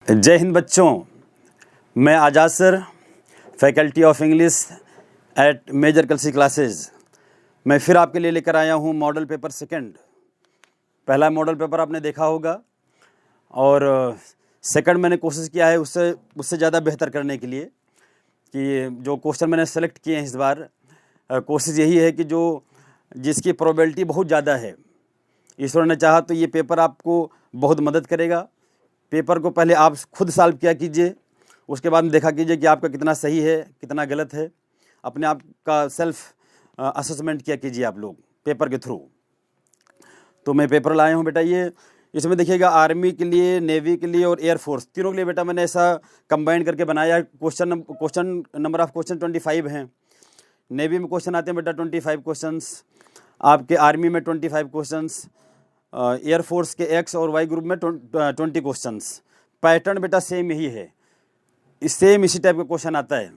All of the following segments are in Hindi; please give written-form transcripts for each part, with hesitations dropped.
जय हिंद बच्चों, मैं Azad sir, faculty of English at major Kalsi classes. मैं फिर आपके लिए लेकर आया हूँ मॉडल पेपर सेकंड। पहला मॉडल पेपर आपने देखा होगा और सेकंड मैंने कोशिश किया है उससे ज़्यादा बेहतर करने के लिए कि जो क्वेश्चन मैंने सेलेक्ट किए हैं इस बार, कोशिश यही है कि जो जिसकी प्रोबेबिलिटी बहुत ज़्यादा है, ईश्वर ने चाहा तो ये पेपर आपको बहुत मदद करेगा। पेपर को पहले आप खुद सॉल्व किया कीजिए, उसके बाद में देखा कीजिए कि आपका कितना सही है कितना गलत है। अपने आप का सेल्फ असेसमेंट किया कीजिए आप लोग पेपर के थ्रू। तो मैं पेपर लाया हूँ बेटा, ये इसमें देखिएगा आर्मी के लिए, नेवी के लिए और एयरफोर्स तीनों के लिए बेटा मैंने ऐसा कंबाइन करके बनाया है। क्वेश्चन नंबर ऑफ क्वेश्चन 25 हैं। नेवी में क्वेश्चन आते हैं बेटा 25 क्वेश्चंस, आपके आर्मी में 25 क्वेश्चंस, एयरफोर्स के एक्स और वाई ग्रुप में 20 क्वेश्चंस। पैटर्न बेटा सेम यही है, सेम इसी टाइप का क्वेश्चन आता है।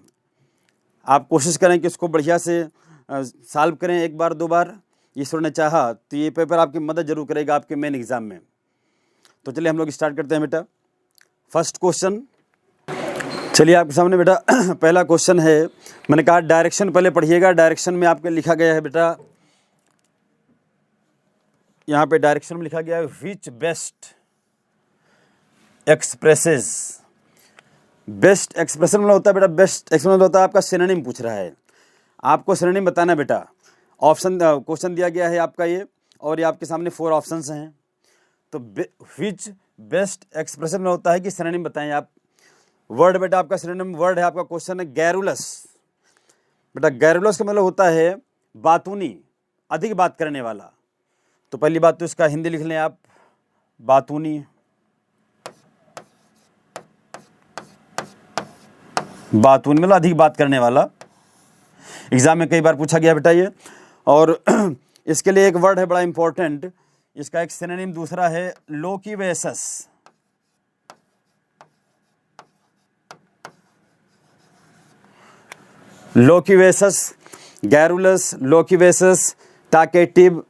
आप कोशिश करें कि इसको बढ़िया से सॉल्व करें, एक बार दो बार। ईश्वर ने चाहा तो ये पेपर आपकी मदद जरूर करेगा आपके मेन एग्जाम में। तो चलिए हम लोग स्टार्ट करते हैं बेटा। फर्स्ट क्वेश्चन चलिए आपके सामने बेटा पहला क्वेश्चन है। मैंने कहा डायरेक्शन पहले पढ़िएगा। डायरेक्शन में आपके लिखा गया है बेटा, यहाँ पे डायरेक्शन में लिखा गया है विच बेस्ट एक्सप्रेसेस। बेस्ट एक्सप्रेशन में होता है बेटा, बेस्ट एक्सप्रेशन होता है आपका सिनोनिम पूछ रहा है, आपको सिनोनिम बताना बेटा। ऑप्शन क्वेश्चन दिया गया है आपका ये, और ये आपके सामने 4 ऑप्शंस हैं। तो विच बेस्ट एक्सप्रेशन में होता है कि सिनोनिम बताएं आप। वर्ड बेटा आपका सिनोनिम वर्ड है आपका क्वेश्चन है गैरुलस। बेटा गैरुलस का मतलब होता है बातूनी, अधिक बात करने वाला। तो पहली बात तो इसका हिंदी लिख लें आप, बातूनी। बातूनी मतलब अधिक बात करने वाला। एग्जाम में कई बार पूछा गया बेटा ये। और इसके लिए एक वर्ड है बड़ा इंपॉर्टेंट, इसका एक सिनोनिम दूसरा है लोक्यूवेसस। लोक्यूवेसस, गैरुलस, लोक्यूवेसस, टाकेटिव,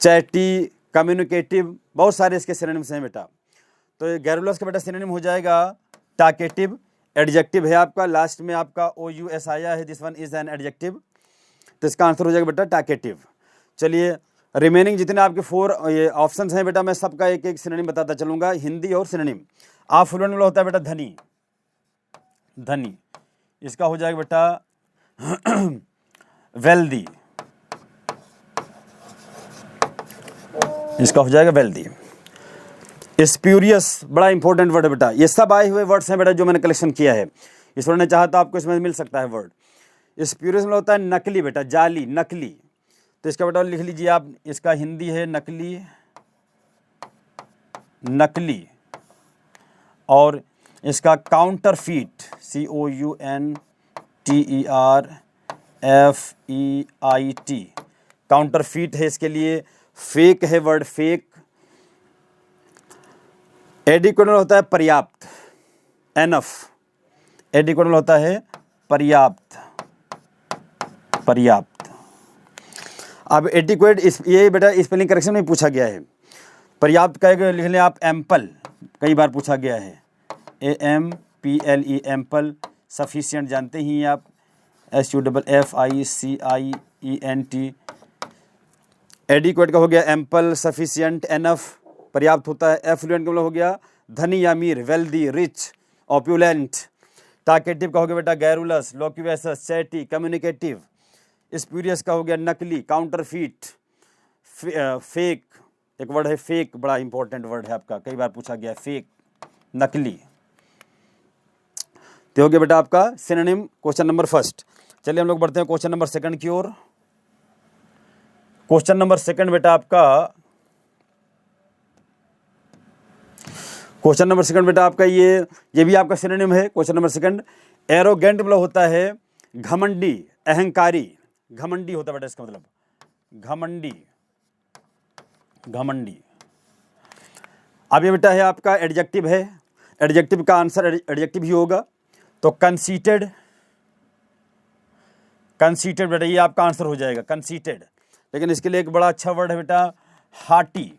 चैटी, कम्युनिकेटिव, बहुत सारे इसके सिनोनिम्स हैं बेटा। तो ये गैरुलस का बेटा सिनोनिम हो जाएगा टाकेटिव। एडजेक्टिव है आपका, लास्ट में आपका OUS आया है, this one is an adjective. तो इसका आंसर हो जाएगा बेटा टाकेटिव। चलिए रिमेनिंग जितने आपके 4 ये ऑप्शंस हैं बेटा, मैं सबका एक एक सिनोनिम बताता चलूंगा, हिंदी और सिनोनिम। आफ्लुएंट में होता है बेटा धनी, धनी। इसका हो जाएगा बेटा वेल्दी, इसका हो जाएगा वेल्दी। स्प्यूरियस बड़ा इंपॉर्टेंट वर्ड है बेटा। ये सब आए हुए वर्ड्स हैं बेटा जो मैंने कलेक्शन किया है। ईश्वर ने चाहा तो आपको इसमें मिल सकता है वर्ड। स्प्यूरियस में होता है नकली बेटा, जाली, नकली। तो इसका बेटा लिख लीजिए आप, इसका हिंदी है नकली, नकली। और इसका काउंटरफीट, COUNTERFEIT, काउंटरफीट है इसके लिए। फेक है वर्ड, फेक। एडिक्वेट होता है पर्याप्त, एनफ। एडिक्वेट होता है पर्याप्त, पर्याप्त। अब एडिक्वेट ये बेटा स्पेलिंग करेक्शन में पूछा गया है। पर्याप्त का लिख लें आप एम्पल, कई बार पूछा गया है, AMPLE, एम्पल। सफिशिएंट जानते ही आप, SUFFICIENT। एडिक्वेट का हो गया एम्पल, सफिशिएंट, एनफ, पर्याप्त होता है। एफ्लुएंट का मतलब हो गया धनी, अमीर, वेल्दी, रिच, ऑप्युलेंट। टाकेटिव का हो गया बेटा गैरुलस, लोक्यूवेसस, चैटी, कम्युनिकेटिव। स्प्यूरियस का हो गया नकली, काउंटरफीट, फेक। एक वर्ड है फेक, बड़ा इंपॉर्टेंट वर्ड है आपका, कई बार पूछा गया, फेक, नकली। तो हो गया बेटा आपका सिनोनिम क्वेश्चन नंबर फर्स्ट। चलिए हम लोग बढ़ते हैं क्वेश्चन नंबर सेकंड की ओर। क्वेश्चन नंबर सेकंड बेटा आपका, क्वेश्चन नंबर सेकंड बेटा आपका ये भी आपका सिनोनिम है। क्वेश्चन नंबर सेकंड एरोगेंट मतलब होता है घमंडी, अहंकारी। घमंडी होता है बेटा इसका मतलब, घमंडी, घमंडी। अब ये बेटा है आपका एडजेक्टिव है। एडजेक्टिव का आंसर एडजेक्टिव ही होगा। तो कंसीटेड, कंसीटेड बेटा ये आपका आंसर हो जाएगा, कंसीटेड। लेकिन इसके लिए एक बड़ा अच्छा वर्ड है बेटा हार्टी,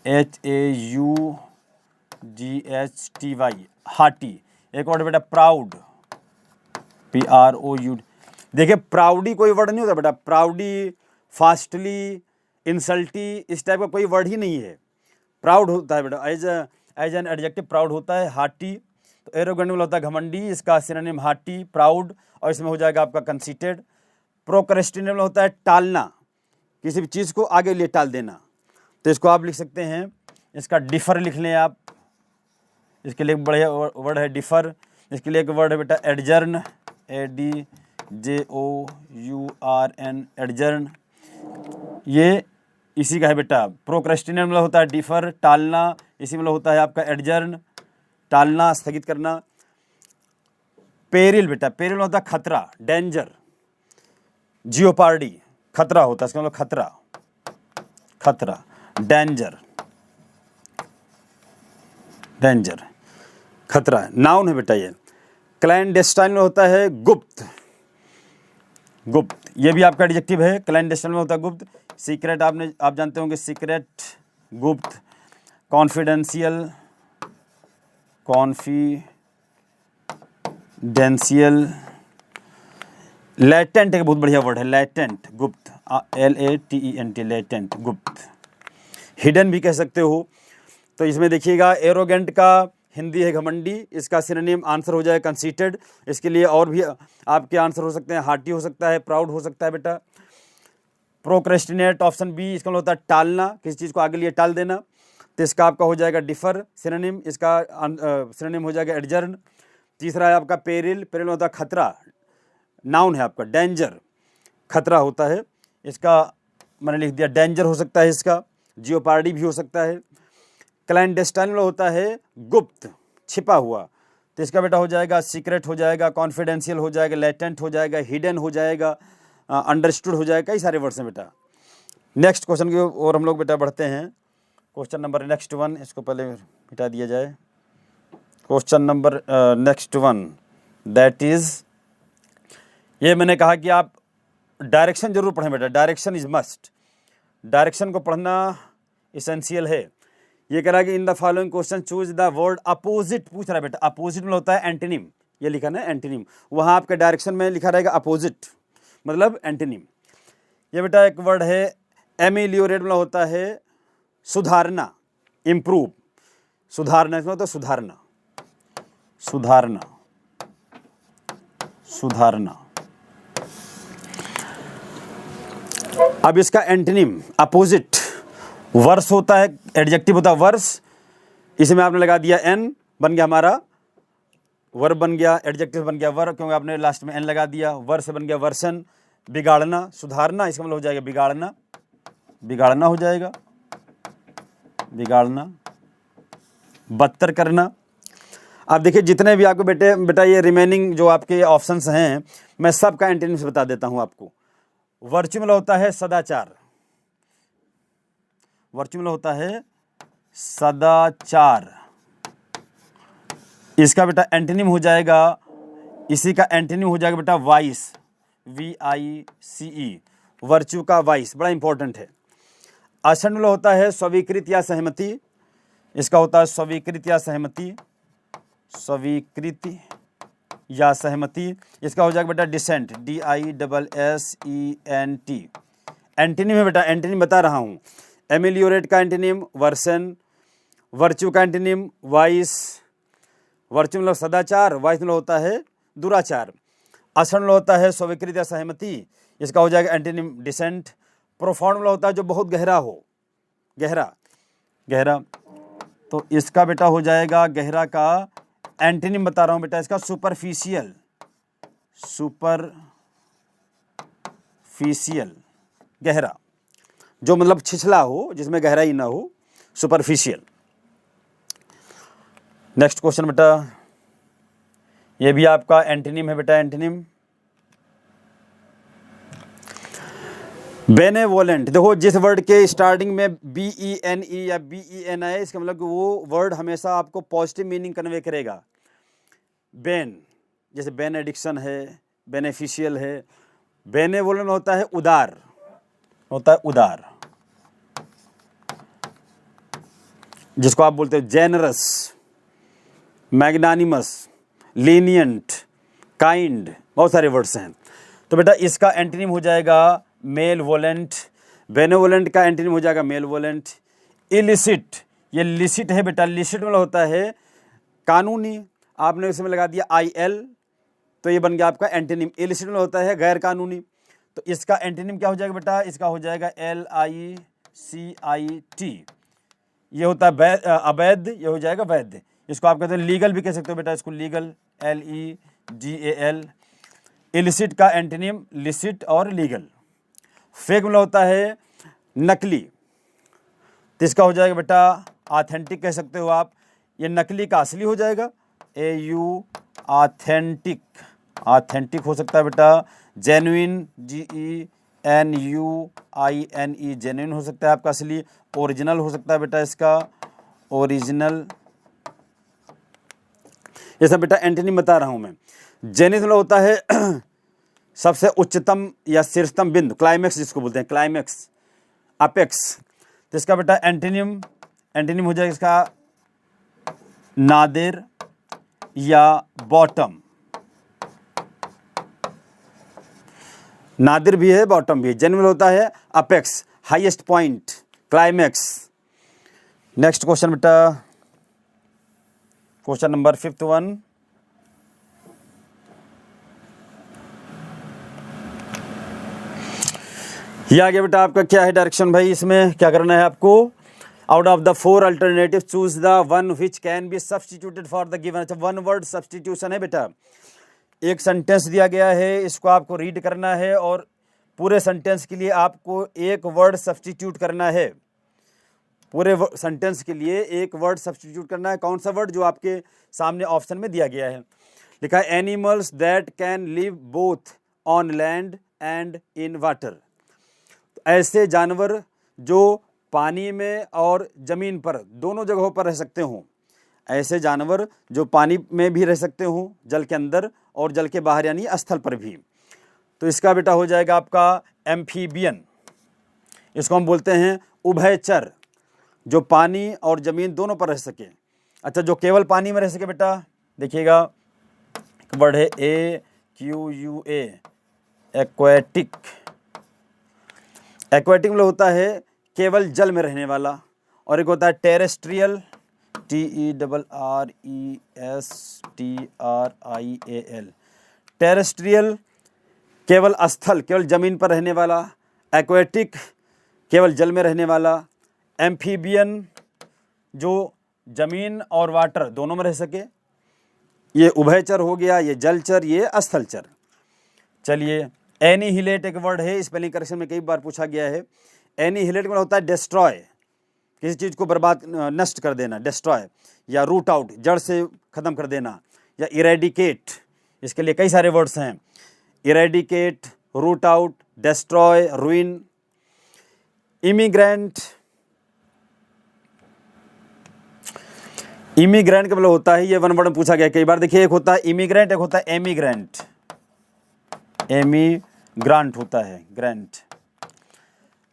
HAUT GHTY, हार्टी। एक वर्ड बेटा प्राउड, PROUD। देखिए प्राउडी कोई वर्ड नहीं होता बेटा, प्राउडी, फास्टली, इंसल्टी, इस टाइप का कोई वर्ड ही नहीं है। प्राउड होता है बेटा, एज एन एडजेक्टिव प्राउड होता है। हार्टी तो एरोगेंट में होता है घमंडी, इसका सिनोनिम हार्टी, प्राउड, और इसमें हो जाएगा आपका कंसीटेड। प्रोक्रेस्टिनेट में होता है टालना, किसी भी चीज़ को आगे लिए टाल देना, तो इसको आप लिख सकते हैं, इसका डिफर लिख लें आप, इसके लिए एक बढ़िया वर्ड है डिफर। इसके लिए एक वर्ड है बेटा एडजर्न, ADJOURN, एडजर्न, ये इसी का है बेटा। प्रोक्रेस्टिनेट मतलब होता है डिफर, टालना, इसी में होता है आपका एडजर्न, टालना, स्थगित करना। पेरिल बेटा, पेरिल होता है खतरा, डेंजर। जियोपार्डी, खतरा होता है, इसका मतलब खतरा, खतरा, डेंजर, डेंजर, खतरा, नाउन है बेटा ये। क्लैंडेस्टाइन में होता है गुप्त, गुप्त, ये भी आपका एडजेक्टिव है। क्लैंडेस्टाइन में होता है गुप्त। सीक्रेट आप जानते होंगे, सीक्रेट, गुप्त। Confidential, confidential. लैटेंट एक बहुत बढ़िया वर्ड है, लैटेंट, गुप्त, LATENT, लैटेंट, गुप्त। हिडन भी कह सकते हो। तो इसमें देखिएगा एरोगेंट का हिंदी है घमंडी, इसका सिनोनिम आंसर हो जाए कंसीटेड। इसके लिए और भी आपके आंसर हो सकते हैं, हार्टी हो सकता है, प्राउड हो सकता है बेटा। प्रोक्रेस्टिनेट ऑप्शन बी, इसका होता है टालना, किसी चीज़ को आगे लिए टाल देना, तो इसका आपका हो जाएगा डिफर सिनोनिम, इसका सिनोनिम हो जाएगा एडजर्न। तीसरा है आपका पेरिल, पेरिल होता है खतरा, नाउन है आपका। डेंजर, खतरा होता है, इसका मैंने लिख दिया डेंजर हो सकता है इसका। जियोपार्डी भी हो सकता है। क्लैंडेस्टाइन में होता है गुप्त, छिपा हुआ, तो इसका बेटा हो जाएगा सीक्रेट हो जाएगा, कॉन्फिडेंशियल हो जाएगा, लेटेंट हो जाएगा, हिडन हो जाएगा, अंडरस्टूड हो जाएगा, कई सारे वर्ड्स हैं बेटा। नेक्स्ट क्वेश्चन की ओर हम लोग बेटा बढ़ते हैं। क्वेश्चन नंबर नेक्स्ट वन, इसको पहले मिटा दिया जाए। Question number next one, that is, ये मैंने कहा कि आप डायरेक्शन जरूर पढ़ें बेटा, डायरेक्शन इज मस्ट, डायरेक्शन को पढ़ना इसेंशियल है। ये कह रहा है कि in the following question choose the word opposite, पूछ रहा है बेटा। अपोजिट में होता है एंटीनिम, ये लिखा ना एंटीनिम, वहाँ आपके डायरेक्शन में लिखा रहेगा अपोजिट, मतलब एंटीनिम। ये बेटा एक वर्ड है एमेलियोरेट में होता है सुधारना, इम्प्रूव, सुधारना, इसमें होता है सुधारना, सुधारना, सुधारना। अब इसका एंटीनिम अपोजिट, वर्स होता है, एडजेक्टिव होता है वर्स, इसमें आपने लगा दिया एन, बन गया हमारा वर्ब, बन गया एडजेक्टिव, बन गया वर्ब, क्योंकि आपने लास्ट में एन लगा दिया। वर्स बन गया वर्सन, बिगाड़ना, सुधारना, इसका मतलब हो जाएगा बिगाड़ना, बिगाड़ना हो जाएगा, बिगाड़ना, बदतर करना। अब देखिए जितने भी आपको बेटा ये रिमेनिंग जो आपके ऑप्शंस हैं, मैं सबका एंटीनिम से बता देता हूं आपको। वर्च्यू में होता है सदाचार, वर्च्यू में होता है सदाचार, इसका बेटा एंटीनिम हो जाएगा, इसी का एंटीनिम हो जाएगा बेटा वाइस, VICE, वर्च्यू का वाइस, बड़ा इंपॉर्टेंट है। आसन में होता है स्वीकृत या सहमति, इसका होता है स्वीकृत या सहमति, स्वीकृति या सहमति, इसका हो जाएगा बेटा डिसेंट, DISSENT। एंटीनिम है बेटा, एंटीनिम बता रहा हूं। एमेलियोरेट का एंटीनिम वर्सन, वर्च्यू का एंटीनिम वाइस, वर्च्यू मतलब सदाचार, वाइस मतलब होता है दुराचार, आसन मतलब होता है स्वीकृत या सहमति, इसका हो जाएगा एंटीनिम डिसेंट। प्रोफाउंड मतलब होता है जो बहुत गहरा हो, गहरा, गहरा, तो इसका बेटा हो जाएगा गहरा का एंटीनिम बता रहा हूं बेटा इसका सुपरफिशियल, सुपरफिशियल, गहरा, जो मतलब छिछला हो, जिसमें गहराई ना हो, सुपरफिशियल। नेक्स्ट क्वेश्चन बेटा, ये भी आपका एंटीनिम है बेटा, एंटीनिम बेनेवोलेंट। देखो जिस वर्ड के स्टार्टिंग में BENE या BEN आए, इसका मतलब कि वो वर्ड हमेशा आपको पॉजिटिव मीनिंग कन्वे करेगा। बेन, जैसे बेनेडिक्शन है, बेनिफिशियल है। बेनेवोलेंट होता है उदार, होता है उदार, जिसको आप बोलते हो जेनरस, मैग्नानिमस, लीनियंट, काइंड, बहुत सारे वर्ड्स हैं। तो बेटा इसका एंटोनिम हो जाएगा मेलवोलेंट। बेनेवोलेंट का एंटोनिम हो जाएगा मेलवोलेंट। इलिसिट, ये लिसिट है बेटा, लिसिट मतलब होता है कानूनी, आपने उसमें लगा दिया IL तो ये बन गया आपका एंटोनिम। इलिसिट मतलब होता है गैर कानूनी, तो इसका एंटोनिम क्या हो जाएगा बेटा, इसका हो जाएगा LICIT। ये होता है अवैध, ये हो जाएगा वैध। इसको आप कहते हैं लीगल भी कह सकते हो बेटा, इसको लीगल, LEGAL। इलिसिट का एंटोनिम लिसिट और लीगल। फेक मतलब होता है नकली, तो इसका हो जाएगा बेटा ऑथेंटिक कह सकते हो आप। ये नकली का असली हो जाएगा AU, ऑथेंटिक, ऑथेंटिक हो सकता है बेटा। जेन्युइन, GENUINE, जेन्युइन हो सकता है आपका असली। ओरिजिनल हो सकता है बेटा इसका, ओरिजिनल। ये सब बेटा एंटोनिम बता रहा हूं मैं। जेनिथ मतलब होता है सबसे उच्चतम या शीर्षतम बिंदु, क्लाइमेक्स जिसको बोलते हैं, क्लाइमेक्स, अपेक्स। तो इसका बेटा एंटोनिम हो जाएगा इसका नादिर या बॉटम। नादिर भी है, बॉटम भी है। जेन्युइन होता है apex, highest point, climax. Next question बेटा, क्वेश्चन नंबर 5th वन। ये आ गया बेटा आपका, क्या है डायरेक्शन भाई, इसमें क्या करना है आपको, out of the 4 alternative choose the one which can be substituted for the given. अच्छा, वन वर्ड सब्सटीट्यूशन है बेटा। एक सेंटेंस दिया गया है, इसको आपको रीड करना है और पूरे सेंटेंस के लिए आपको एक वर्ड सब्सटीट्यूट करना है। पूरे सेंटेंस के लिए एक वर्ड सब्सटीट्यूट करना है। कौन सा वर्ड, जो आपके सामने ऑप्शन में दिया गया है। लिखा है animals that can live both on land and in water. ऐसे जानवर जो पानी में और ज़मीन पर दोनों जगहों पर रह सकते हों। ऐसे जानवर जो पानी में भी रह सकते हों, जल के अंदर और जल के बाहर, यानी स्थल पर भी। तो इसका बेटा हो जाएगा आपका एम्फीबियन। इसको हम बोलते हैं उभयचर, जो पानी और ज़मीन दोनों पर रह सके। अच्छा, जो केवल पानी में रह सके बेटा, देखिएगा एक वर्ड है AQUA, एक्वेटिक। एक्वेटिक मतलब होता है केवल जल में रहने वाला। और एक होता है टेरेस्ट्रियल, TERRESTRIAL, टेरेस्ट्रियल केवल स्थल, केवल ज़मीन पर रहने वाला। एक्वेटिक केवल जल में रहने वाला। एम्फीबियन जो ज़मीन और वाटर दोनों में रह सके। ये उभयचर हो गया, ये जलचर, ये स्थलचर। चलिए, एनीहिलेट एक वर्ड है, स्पेलिंग करेक्शन में कई बार पूछा गया है। एनीहिलेट में होता है डिस्ट्रॉय, किसी चीज़ को बर्बाद, नष्ट कर देना, डिस्ट्रॉय। या रूट आउट, जड़ से ख़त्म कर देना। या इरेडिकेट, इसके लिए कई सारे वर्ड्स हैं। Eradicate, root out, destroy, ruin. Immigrant, immigrant का मतलब होता है, ये वन वर्ड में पूछा गया कई बार। देखिए, एक होता है इमिग्रेंट, एक होता है एमिग्रेंट। एमिग्रांट होता है, ग्रेंट।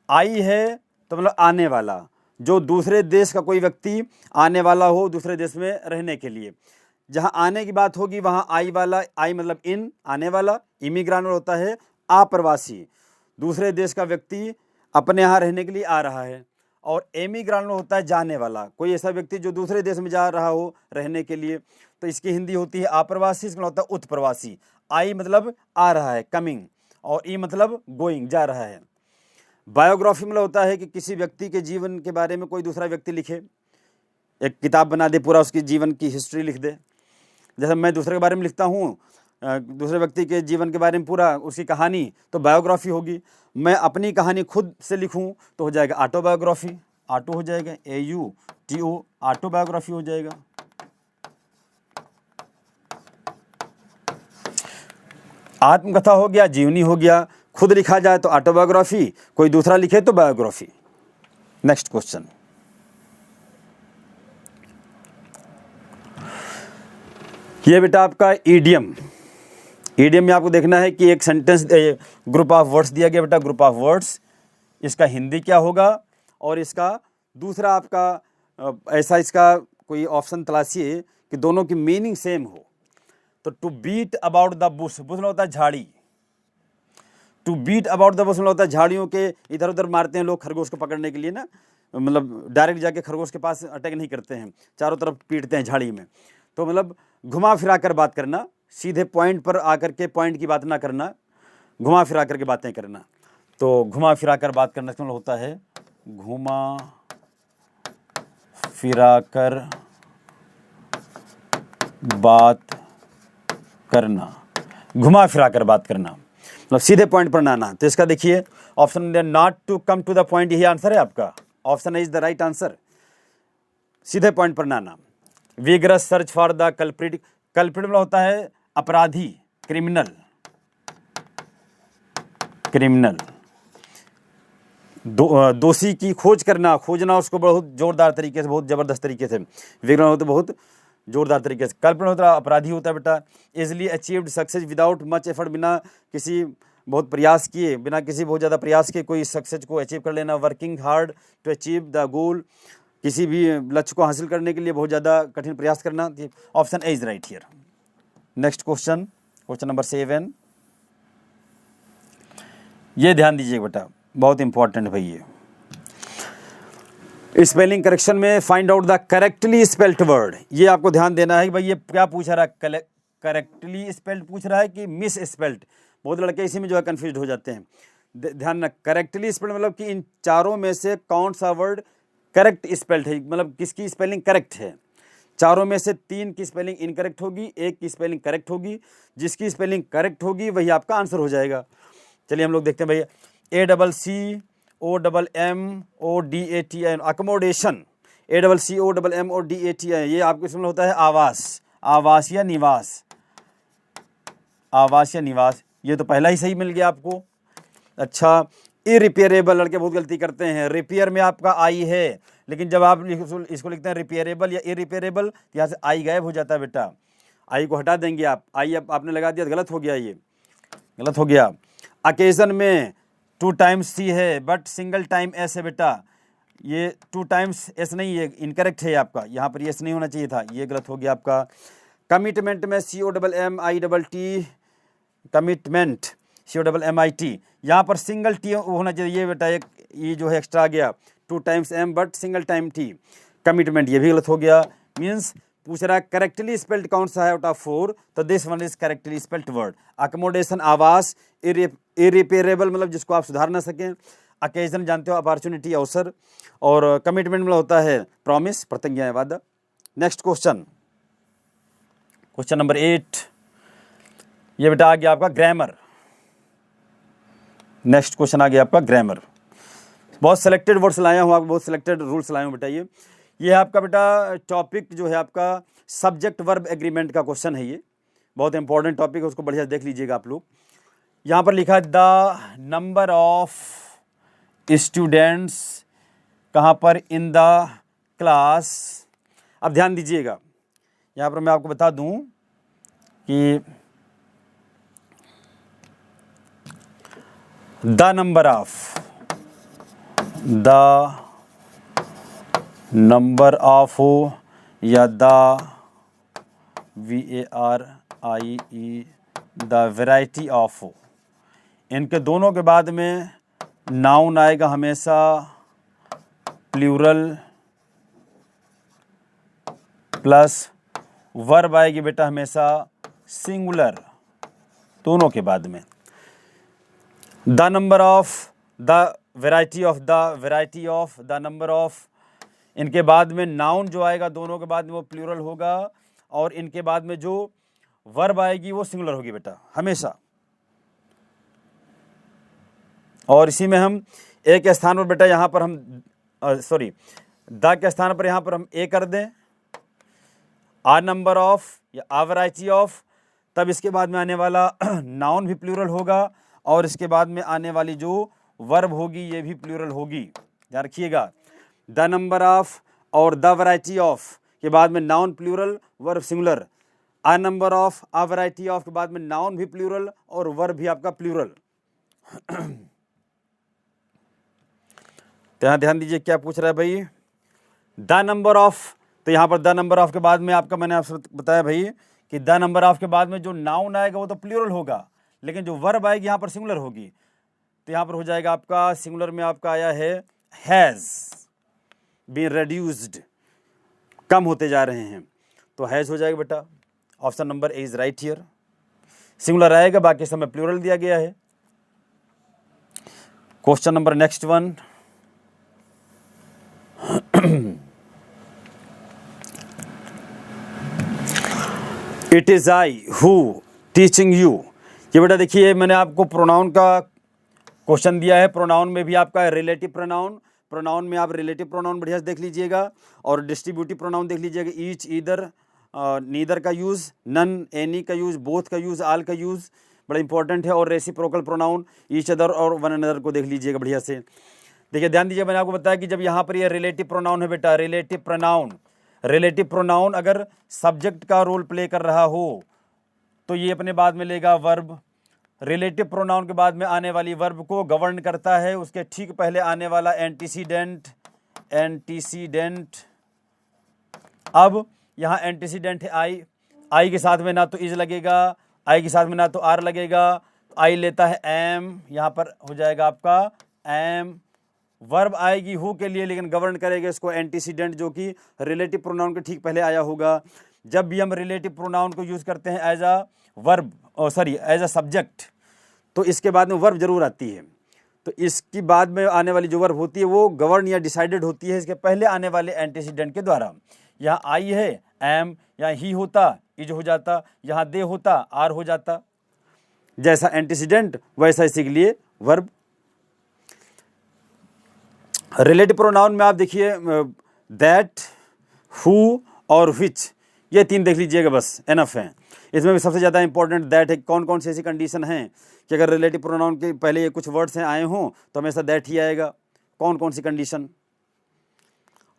आई है तो मतलब आने वाला, जो दूसरे देश का कोई व्यक्ति आने वाला हो दूसरे देश में रहने के लिए। जहाँ आने की बात होगी वहाँ आई वाला, आई मतलब इन, आने वाला। इमिग्रांट होता है अप्रवासी, दूसरे देश का व्यक्ति अपने यहाँ रहने के लिए आ रहा है। और एमिग्रांट होता है जाने वाला, कोई ऐसा व्यक्ति जो दूसरे देश में जा रहा हो रहने के लिए। तो इसकी हिंदी होती है अप्रवासी, इसका होता है उत्प्रवासी। आई मतलब आ रहा है, कमिंग, और ई मतलब गोइंग, जा रहा है। बायोग्राफी मतलब होता है कि किसी व्यक्ति के जीवन के बारे में कोई दूसरा व्यक्ति लिखे, एक किताब बना दे, पूरा उसकी जीवन की हिस्ट्री लिख दे। जैसे मैं दूसरे के बारे में लिखता हूँ, दूसरे व्यक्ति के जीवन के बारे में पूरा उसकी कहानी, तो बायोग्राफी होगी। मैं अपनी कहानी खुद से लिखूँ तो हो जाएगा ऑटोबायोग्राफी, ऑटो हो जाएगा, AUTO, ऑटोबायोग्राफी हो जाएगा। आत्मकथा हो गया, जीवनी हो गया। खुद लिखा जाए तो ऑटोबायोग्राफी, कोई दूसरा लिखे तो बायोग्राफी। नेक्स्ट क्वेश्चन, ये बेटा आपका ईडियम। ईडियम में आपको देखना है कि एक सेंटेंस, ग्रुप ऑफ वर्ड्स दिया गया बेटा, ग्रुप ऑफ वर्ड्स, इसका हिंदी क्या होगा और इसका दूसरा आपका ऐसा इसका कोई ऑप्शन तलाशिए कि दोनों की मीनिंग सेम हो। तो to beat about the bush, bush मतलब होता है झाड़ी, to beat about the bush मतलब होता है झाड़ियों के इधर उधर मारते हैं लोग खरगोश को पकड़ने के लिए ना, मतलब डायरेक्ट जाके खरगोश के पास अटैक नहीं करते हैं, चारों तरफ पीटते हैं झाड़ी में। तो मतलब घुमा फिरा कर बात करना, सीधे पॉइंट पर आकर के पॉइंट की बात ना करना, घुमा फिरा करके बातें करना। तो घुमा फिरा कर बात करना मतलब होता है घुमा फिरा कर बात करना, घुमा फिरा कर बात करना मतलब सीधे पॉइंट पर ना आना। तो इसका देखिए option not to come to the point, यही आंसर है आपका, option is the right answer, सीधे पॉइंट पर ना आना। Vigorous search for the culprit, culprit मतलब होता है अपराधी, क्रिमिनल, क्रिमिनल दोषी की खोज करना, खोजना उसको बहुत जोरदार तरीके से, बहुत ज़बरदस्त तरीके से। विग्रह होता है बहुत जोरदार तरीके से। कल्पना होता है अपराधी होता है बेटा। Easily achieved success without much effort, बिना किसी बहुत प्रयास किए, बिना किसी बहुत ज़्यादा प्रयास के कोई सक्सेस को अचीव कर लेना। Working hard to achieve the goal, किसी भी लक्ष्य को हासिल करने के लिए बहुत ज़्यादा कठिन प्रयास करना। Option A is right here. Next question, question number 7, ये ध्यान दीजिए बेटा, बहुत इंपॉर्टेंट है भाई ये। स्पेलिंग करेक्शन में find out the correctly spelled word, ये आपको ध्यान देना है कि भाई ये क्या पूछ रहा है, करेक्टली स्पेल्ड पूछ रहा है कि मिस स्पेल्ड। बहुत लड़के इसी में जो है कन्फ्यूज हो जाते हैं। ध्यान रख, करेक्टली स्पेल्ड मतलब कि इन चारों में से कौन सा वर्ड करेक्ट स्पेल्ड है, मतलब किसकी स्पेलिंग करेक्ट है। चारों में से 3 की स्पेलिंग इनकरेक्ट होगी, 1 की स्पेलिंग करेक्ट होगी। जिसकी स्पेलिंग करेक्ट होगी वही आपका आंसर हो जाएगा। चलिए हम लोग देखते हैं भैया, ACCOMMODATI अकोमोडेशन, ACCOMMODATI ये आपको इसमें होता है आवास, आवास या निवास, आवास या निवास। ये तो पहला ही सही मिल गया आपको। अच्छा, इरिपेयरेबल, लड़के बहुत गलती करते हैं। रिपेयर में आपका आई है, लेकिन जब आप इसको लिखते हैं रिपेयरेबल या इरिपेयरेबल, यहाँ से आई गायब हो जाता है बेटा। आई को हटा देंगे आप, आई आपने लगा दिया, गलत हो गया, ये गलत हो गया। अकेजन में 2 टाइम्स सी है बट सिंगल टाइम एस है बेटा, ये 2 टाइम्स एस नहीं है, इनकरेक्ट है आपका, यहाँ पर एस नहीं होना चाहिए था, ये गलत हो गया आपका। कमिटमेंट में COMMITT, कमिटमेंट COMMIT, यहाँ पर सिंगल टी होना चाहिए ये बेटा, एक ये जो है एक्स्ट्रा आ गया, 2 times M but single time T, commitment, ये भी गलत हो गया। मीन्स पूछ रहा है करेक्टली स्पेल्ड कौन सा है आउट ऑफ 4, तो this one is correctly spelled word. Accommodation आवास, इरिपेयरेबल मतलब जिसको आप सुधार ना सकें, अकेजन जानते हो अपॉर्चुनिटी अवसर, और कमिटमेंट में होता है प्रॉमिस प्रतिज्ञा या वादा। नेक्स्ट क्वेश्चन, क्वेश्चन नंबर 8, ये बेटा आ गया आपका ग्रामर। नेक्स्ट क्वेश्चन आ गया आपका ग्रामर। बहुत सेलेक्टेड वर्ड्स लाया हूँ, आपको बहुत सेलेक्टेड रूल्स लाया हूँ बेटा। ये है आपका बेटा टॉपिक जो है आपका सब्जेक्ट वर्ब एग्रीमेंट का क्वेश्चन है। ये बहुत इंपॉर्टेंट टॉपिक है, उसको बढ़िया देख लीजिएगा आप लोग। यहाँ पर लिखा है द नंबर ऑफ स्टूडेंट्स, कहाँ पर, इन द क्लास। अब ध्यान दीजिएगा, यहाँ पर मैं आपको बता दूँ कि द नंबर ऑफ हो या the VARIE the variety of हो, इनके दोनों के बाद में नाउन आएगा हमेशा प्लूरल प्लस वर्ब आएगी बेटा हमेशा सिंगुलर, दोनों के बाद में। The number of, the variety of, the number of, इनके बाद में नाउन जो आएगा दोनों के बाद में वो प्लूरल होगा, और इनके बाद में जो वर्ब आएगी वो सिंगुलर होगी बेटा हमेशा। और इसी में हम एक स्थान पर बेटा यहाँ पर हम द के स्थान पर यहाँ पर हम ए कर दें, आ नंबर ऑफ या आ वैरायटी ऑफ, तब इसके बाद में आने वाला नाउन भी प्लूरल होगा, और इसके बाद में आने वाली जो वर्ब होगी ये भी प्लूरल होगी। ध्यान रखिएगा, द नंबर ऑफ और द वैरायटी ऑफ के बाद में noun plural verb singular, a number of a variety of के बाद में नाउन भी प्लूरल और वर्ब भी आपका प्लूरल। तो यहाँ ध्यान दीजिए क्या पूछ रहा है भाई, द नंबर ऑफ तो यहाँ पर द नंबर ऑफ के बाद में आपका, मैंने आपसे बताया भाई कि द नंबर ऑफ के बाद में जो नाउन आएगा वो तो प्लूरल होगा, लेकिन जो वर्ब आएगी यहाँ पर सिंगुलर होगी। तो यहाँ पर हो जाएगा आपका सिंगुलर में आपका आया है हैज़ बीन रेड्यूस्ड, कम होते जा रहे हैं, तो हैज़ हो जाएगा बेटा। Option number A is right here. Singular आएगा, बाकी समय प्लूरल दिया गया है। Question number next one, it is I who teaching you. ये बेटा देखिए, मैंने आपको प्रोनाउन का क्वेश्चन दिया है। प्रोनाउन में भी आपका रिलेटिव प्रोनाउन, प्रोनाउन में आप रिलेटिव प्रोनाउन बढ़िया से देख लीजिएगा, और डिस्ट्रीब्यूटिव प्रोनाउन देख लीजिएगा। ईच, ईदर, नीदर का यूज़, नन, एनी का यूज़, बोथ का यूज़, ऑल का यूज़ बड़ा इंपॉर्टेंट है। और रेसिप्रोकल प्रोनाउन ईच अदर और वन अनदर को देख लीजिएगा बढ़िया से। देखिए ध्यान दीजिए, मैंने आपको बताया कि जब यहाँ पर ये रिलेटिव प्रोनाउन है बेटा, रिलेटिव प्रोनाउन, रिलेटिव प्रोनाउन अगर सब्जेक्ट का रोल प्ले कर रहा हो तो ये अपने बाद में लेगा वर्ब। रिलेटिव प्रोनाउन के बाद में आने वाली वर्ब को गवर्न करता है उसके ठीक पहले आने वाला एंटीसीडेंट, एंटीसीडेंट। अब यहाँ एंटीसीडेंट है आई, आई के साथ में ना तो इज लगेगा, आई के साथ में ना तो आर लगेगा, आई लेता है एम, यहाँ पर हो जाएगा आपका एम। वर्ब आएगी हु के लिए, लेकिन गवर्न करेगा इसको एंटीसीडेंट, जो कि रिलेटिव प्रोनाउन के ठीक पहले आया होगा। जब भी हम रिलेटिव प्रोनाउन को यूज़ करते हैं as a verb, as a subject, तो इसके बाद में वर्ब जरूर आती है। तो इसकी बाद में आने वाली जो वर्ब होती है वो गवर्न या डिसाइडेड होती है इसके पहले आने वाले एंटीसीडेंट के द्वारा। यहाँ आई है एम, यहाँ ही होता इज हो जाता, यहाँ दे होता आर हो जाता। जैसा एंटीसीडेंट वैसा इसी के लिए वर्ब। रिलेटिव प्रोनाउन में आप देखिए दैट, हु और व्हिच, ये तीन देख लीजिएगा, बस एनफ है। इसमें भी सबसे ज़्यादा इंपॉर्टेंट दैट है। कौन कौन सी ऐसी कंडीशन हैं कि अगर रिलेटिव प्रोनाउन के पहले ये कुछ वर्ड्स हैं आए हों तो हमेशा दैट ही आएगा, कौन कौन सी कंडीशन।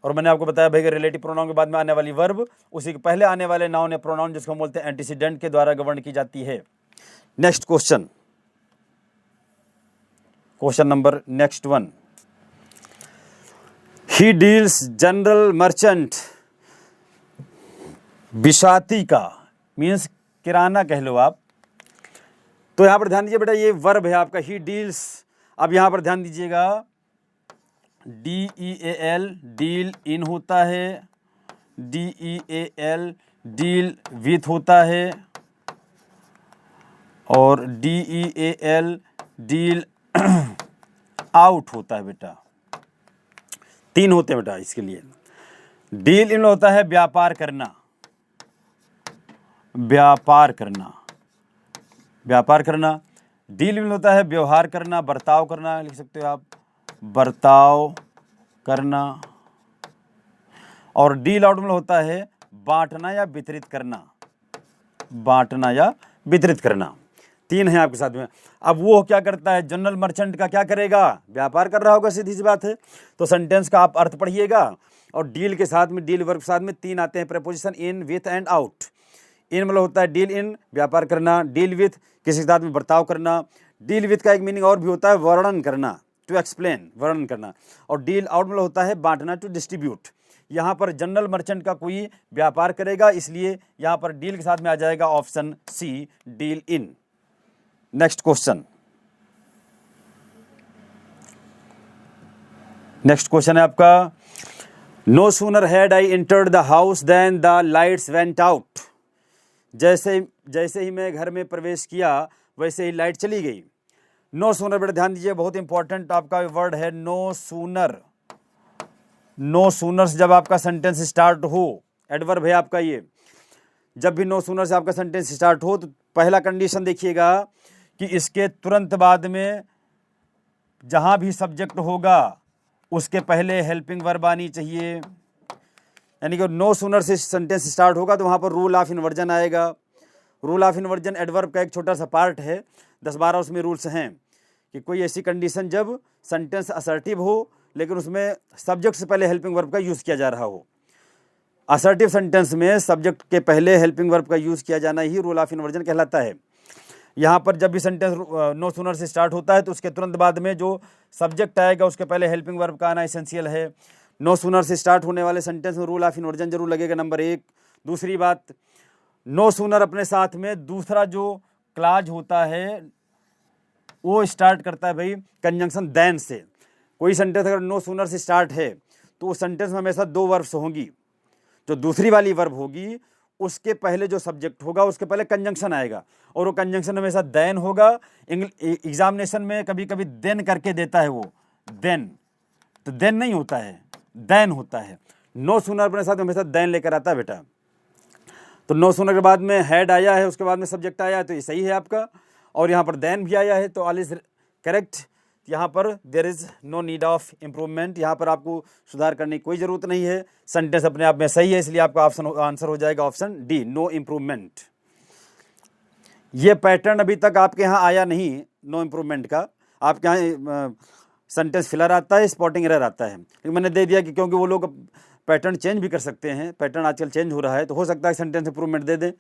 और मैंने आपको बताया भाई कि रिलेटिव प्रोनाउन के बाद में आने वाली वर्ब उसी के पहले आने वाले नाउन या प्रोनाउन जिसको हम बोलते हैं एंटीसीडेंट के द्वारा गवर्न की जाती है। Next question, question number next one, he deals general merchant, बिसाती का मीन्स किराना कह लो आप। तो यहां पर ध्यान दीजिए बेटा, ये वर्ब है आपका ही डील्स। अब यहां पर ध्यान दीजिएगा, DEAL डील इन होता है, DEAL डील विथ होता है, और DEAL डील आउट होता है बेटा। तीन होते हैं बेटा इसके लिए। डील इन होता है व्यापार करना, व्यापार करना, व्यापार करना। डील इन होता है व्यवहार करना, बर्ताव करना, लिख सकते हो आप बर्ताव करना। और डील आउट में होता है बांटना या वितरित करना, बांटना या वितरित करना। तीन है आपके साथ में। अब वो क्या करता है, जनरल मर्चेंट का क्या करेगा, व्यापार कर रहा होगा, सीधी सी बात है। तो सेंटेंस का आप अर्थ पढ़िएगा, और डील के साथ में, डील वर्ब के साथ में तीन आते हैं preposition, in, with and out. In मतलब होता है डील इन, व्यापार करना। डील विथ, किसी के साथ में बर्ताव करना। डील विथ का एक मीनिंग और भी होता है वर्णन करना, टू एक्सप्लेन, वर्णन करना। और डील आउट मतलब होता है बांटना, टू डिस्ट्रीब्यूट। यहाँ पर जनरल मर्चेंट का कोई व्यापार करेगा, इसलिए यहाँ पर डील के साथ में आ जाएगा option C, deal in. Next question, next question है आपका, no sooner had I entered the house than the lights went out. जैसे ही मैं घर में प्रवेश किया वैसे ही लाइट चली गई। नो सूनर बेटा ध्यान दीजिए, बहुत इंपॉर्टेंट आपका वर्ड है नो सूनर। नो सूनर से जब आपका सेंटेंस स्टार्ट हो, एडवर्ब है आपका ये। जब भी नो सूनर से आपका सेंटेंस स्टार्ट हो तो पहला कंडीशन देखिएगा कि इसके तुरंत बाद में जहां भी सब्जेक्ट होगा उसके पहले हेल्पिंग वर्ब आनी चाहिए। यानी कि नो सूनर से सेंटेंस स्टार्ट होगा तो वहाँ पर रूल ऑफ इन्वर्जन आएगा। रूल ऑफ इन्वर्जन एडवर्ब का एक छोटा सा पार्ट है, 10-12 उसमें रूल्स हैं कि कोई ऐसी कंडीशन जब सेंटेंस असर्टिव हो लेकिन उसमें सब्जेक्ट से पहले हेल्पिंग वर्ब का यूज़ किया जा रहा हो। असर्टिव सेंटेंस में सब्जेक्ट के पहले हेल्पिंग वर्ब का यूज़ किया जाना ही रूल ऑफ इन्वर्जन कहलाता है। यहाँ पर जब भी सेंटेंस नो सूनर से स्टार्ट होता है तो उसके तुरंत बाद में जो सब्जेक्ट आएगा उसके पहले हेल्पिंग वर्ब का आना एसेंशियल है। नो सूनर से स्टार्ट होने वाले सेंटेंस में रूल ऑफ इन्वर्जन जरूर लगेगा, नंबर 1। दूसरी बात, नो सूनर अपने साथ में दूसरा जो क्लाज होता है वो स्टार्ट करता है भाई कंजंक्शन देन से। कोई सेंटेंस अगर नो सूनर से स्टार्ट है तो उस सेंटेंस में हमेशा 2 वर्ब्स होंगी। जो दूसरी वाली वर्ब होगी उसके पहले जो सब्जेक्ट होगा उसके पहले कंजंक्शन आएगा, और वो कंजंक्शन हमेशा देन होगा। एग्जामिनेशन में कभी कभी देन करके देता है वो, देन, तो देन नहीं होता है, देन होता है। नो सूनर अपने साथ हमेशा देन लेकर आता है बेटा। तो नो सूनर के बाद में हैड आया है, उसके बाद में सब्जेक्ट आया है, तो ये सही है आपका। और यहाँ पर देन भी आया है, तो ऑल इज करेक्ट। यहाँ पर there is no need of improvement, यहाँ पर आपको सुधार करने की कोई ज़रूरत नहीं है। सेंटेंस अपने आप में सही है, इसलिए आपका आंसर हो जाएगा ऑप्शन डी, नो इम्प्रूवमेंट। ये पैटर्न अभी तक आपके यहाँ आया नहीं नो इम्प्रूवमेंट का। आपके यहाँ सेंटेंस फिलर आता है, स्पॉटिंग एरर आता है, लेकिन मैंने दे दिया कि क्योंकि वो लोग पैटर्न चेंज भी कर सकते हैं, पैटर्न आजकल चेंज हो रहा है, तो हो सकता है सेंटेंस इम्प्रूवमेंट दे दें,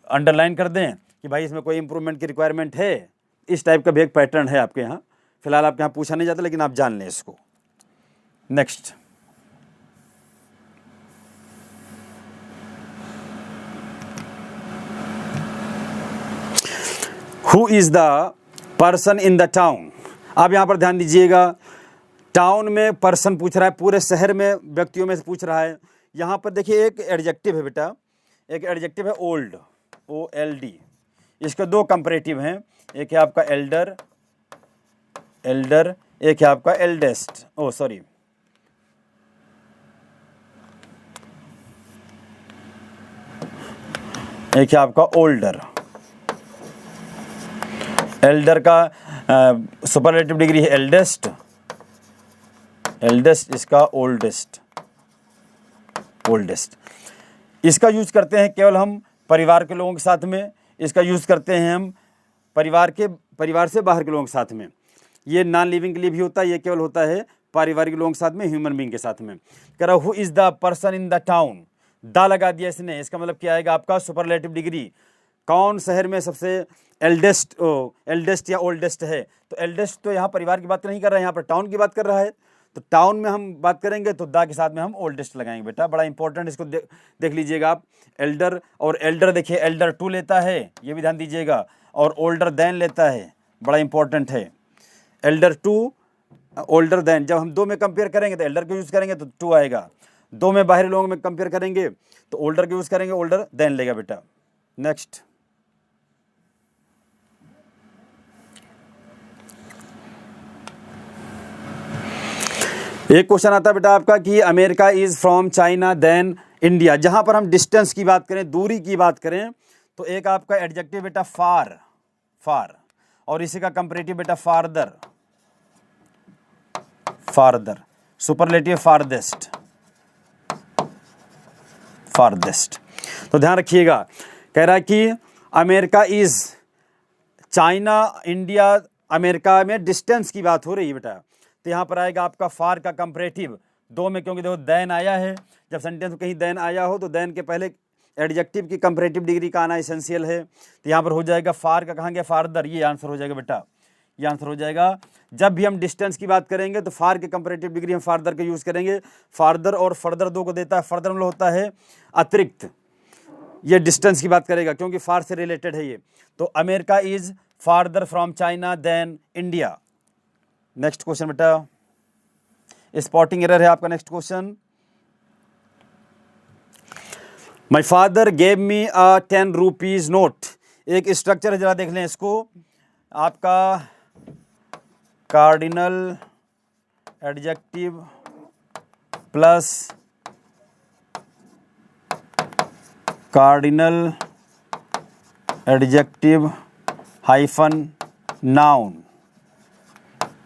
अंडरलाइन कर दें कि भाई इसमें कोई इम्प्रूवमेंट की रिक्वायरमेंट है। इस टाइप का भी एक पैटर्न है आपके यहाँ। फिलहाल आपके यहाँ पूछा नहीं जाता, लेकिन आप जान लें इसको। Next, who is the person in the town. आप यहाँ पर ध्यान दीजिएगा, टाउन में पर्सन पूछ रहा है, पूरे शहर में व्यक्तियों में से पूछ रहा है। यहाँ पर देखिए एक एडजेक्टिव है बेटा, एक एडजेक्टिव है ओल्ड, OLD। इसके 2 कंपैरेटिव हैं, एक है आपका एल्डर, एक है आपका एल्डेस्ट, एक है आपका ओल्डर। एल्डर का सुपरलेटिव डिग्री है एल्डेस्ट, इसका ओल्डेस्ट। इसका यूज करते हैं केवल हम परिवार के लोगों के साथ में, इसका यूज करते हैं हम परिवार से बाहर के लोगों के साथ में। ये नॉन लिविंग के लिए भी होता है, ये केवल होता है पारिवारिक लोगों के साथ में, ह्यूमन बीइंग के साथ में। कह रहा who is the person in the town, the लगा दिया इसने, इसका मतलब क्या आएगा आपका सुपरलेटिव डिग्री। कौन शहर में सबसे एल्डेस्ट या ओल्डेस्ट है, तो एल्डेस्ट तो यहाँ परिवार की बात नहीं कर रहा है, यहाँ पर टाउन की बात कर रहा है। तो टाउन में हम बात करेंगे तो द के साथ में हम ओल्डेस्ट लगाएंगे बेटा, बड़ा इंपॉर्टेंट, इसको देख लीजिएगा आप। एल्डर और एल्डर, देखिए एल्डर 2 लेता है, ये भी ध्यान दीजिएगा, और ओल्डर देन लेता है, बड़ा इंपॉर्टेंट है। एल्डर 2 ओल्डर देन, जब हम 2 में कंपेयर करेंगे तो एल्डर को यूज़ करेंगे तो 2 आएगा। 2 में बाहरी लोगों में कंपेयर करेंगे तो ओल्डर को यूज़ करेंगे, ओल्डर देन लेगा बेटा। नेक्स्ट, एक क्वेश्चन आता है बेटा आपका कि America is from China than India. जहां पर हम डिस्टेंस की बात करें, दूरी की बात करें, तो एक आपका एडजेक्टिव बेटा फार, और इसी का कंपैरेटिव बेटा फारदर, सुपरलेटिव फारदेस्ट। तो ध्यान रखिएगा, कह रहा है कि America is China India, America में डिस्टेंस की बात हो रही है बेटा, तो यहाँ पर आएगा आपका फार का कंपैरेटिव 2 में, क्योंकि देखो देन आया है, जब सेंटेंस में कहीं देन आया हो तो देन के पहले एडजेक्टिव की कंपैरेटिव डिग्री का आना एसेंशियल है। तो यहाँ पर हो जाएगा फार का, कहाँ गया फारदर, ये आंसर हो जाएगा बेटा, ये आंसर हो जाएगा। जब भी हम डिस्टेंस की बात करेंगे तो फार के कंपैरेटिव डिग्री हम फारदर का यूज़ करेंगे। फारदर और फर्दर 2 को देता है, फर्दर मतलब होता है अतिरिक्त, ये डिस्टेंस की बात करेगा क्योंकि फार से रिलेटेड है ये। तो America is farther from China than India. Next question बेटा, स्पॉटिंग एरर है आपका। Next question, my father gave me a 10 rupees note. एक स्ट्रक्चर है, जरा देख लें इसको। आपका cardinal adjective plus cardinal adjective hyphen noun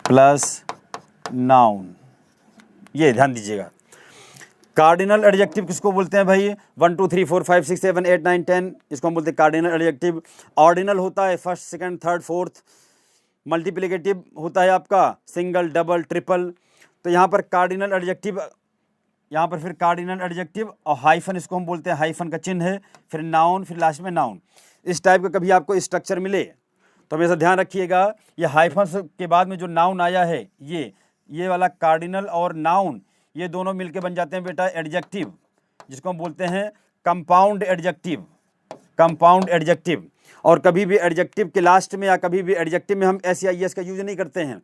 plus noun, ये ध्यान दीजिएगा। कार्डिनल एडजेक्टिव किसको बोलते हैं भाई? 1 2 3 4 5 6 7 8 9 10, इसको हम बोलते हैं कार्डिनल एडजेक्टिव। ऑर्डिनल होता है first, second, third, fourth. Multiplicative होता है आपका सिंगल, डबल, ट्रिपल। तो यहाँ पर कार्डिनल एडजेक्टिव, यहाँ पर फिर कार्डिनल एडजेक्टिव और हाइफन, इसको हम बोलते हैं, हाइफन का चिन्ह है, फिर नाउन, फिर लास्ट में नाउन। इस टाइप का कभी आपको स्ट्रक्चर मिले तो हमेशा ध्यान रखिएगा, ये हाइफन के बाद में जो नाउन आया है, ये वाला कार्डिनल और नाउन, ये दोनों मिलके बन जाते हैं बेटा एडजेक्टिव, जिसको हम बोलते हैं कंपाउंड एडजेक्टिव, कंपाउंड एडजेक्टिव। और कभी भी एडजेक्टिव के लास्ट में या कभी भी एडजेक्टिव में हम एस या ईएस का यूज नहीं करते हैं।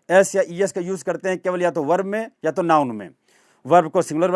एस या ईएस का यूज करते हैं केवल या तो वर्ब में या तो नाउन में, वर्ब को सिंगुलर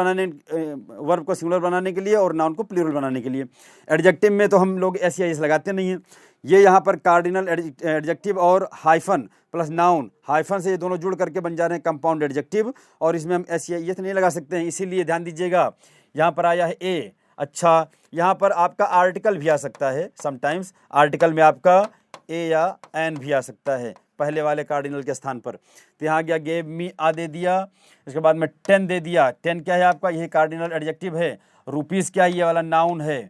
बनाने के लिए और नाउन को प्लूरल बनाने के लिए। एडजेक्टिव में तो हम लोग एस या ईएस लगाते नहीं हैं। ये यहाँ पर कार्डिनल एडजेक्टिव और हाइफन प्लस नाउन, हाइफन से ये दोनों जुड़ करके बन जा रहे हैं कंपाउंड एडजेक्टिव, और इसमें हम एस या ईएस नहीं लगा सकते हैं। इसीलिए ध्यान दीजिएगा, यहाँ पर आया है ए। अच्छा, यहाँ पर आपका आर्टिकल भी आ सकता है, समटाइम्स आर्टिकल में आपका ए या एन भी आ सकता है पहले वाले कार्डिनल के स्थान पर। तो यहाँ गया गेव मी आ दे दिया, इसके बाद में 10 दे दिया। 10 क्या है आपका, यही कार्डिनल एडजेक्टिव है। रुपीज़ क्या है, ये वाला नाउन है।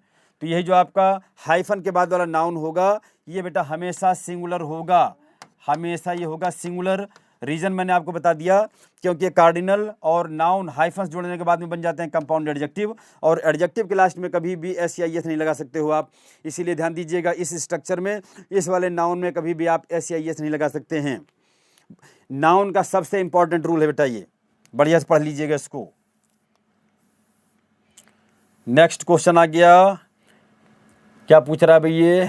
तो यही जो आपका हाइफन के बाद वाला नाउन होगा, ये बेटा हमेशा सिंगुलर होगा, हमेशा ये होगा सिंगुलर। रीजन मैंने आपको बता दिया, क्योंकि कार्डिनल और नाउन हाइफन जोड़ने के बाद में बन जाते हैं कंपाउंड एडजेक्टिव, और एडजेक्टिव के लास्ट में कभी भी एस या एस नहीं लगा सकते हो आप। इसीलिए ध्यान दीजिएगा, इस स्ट्रक्चर में इस वाले नाउन में कभी भी आप एस या एस नहीं लगा सकते हैं। नाउन का सबसे इंपॉर्टेंट रूल है बेटा, ये बढ़िया से पढ़ लीजिएगा इसको। नेक्स्ट क्वेश्चन आ गया, क्या पूछ रहा है भाई ये,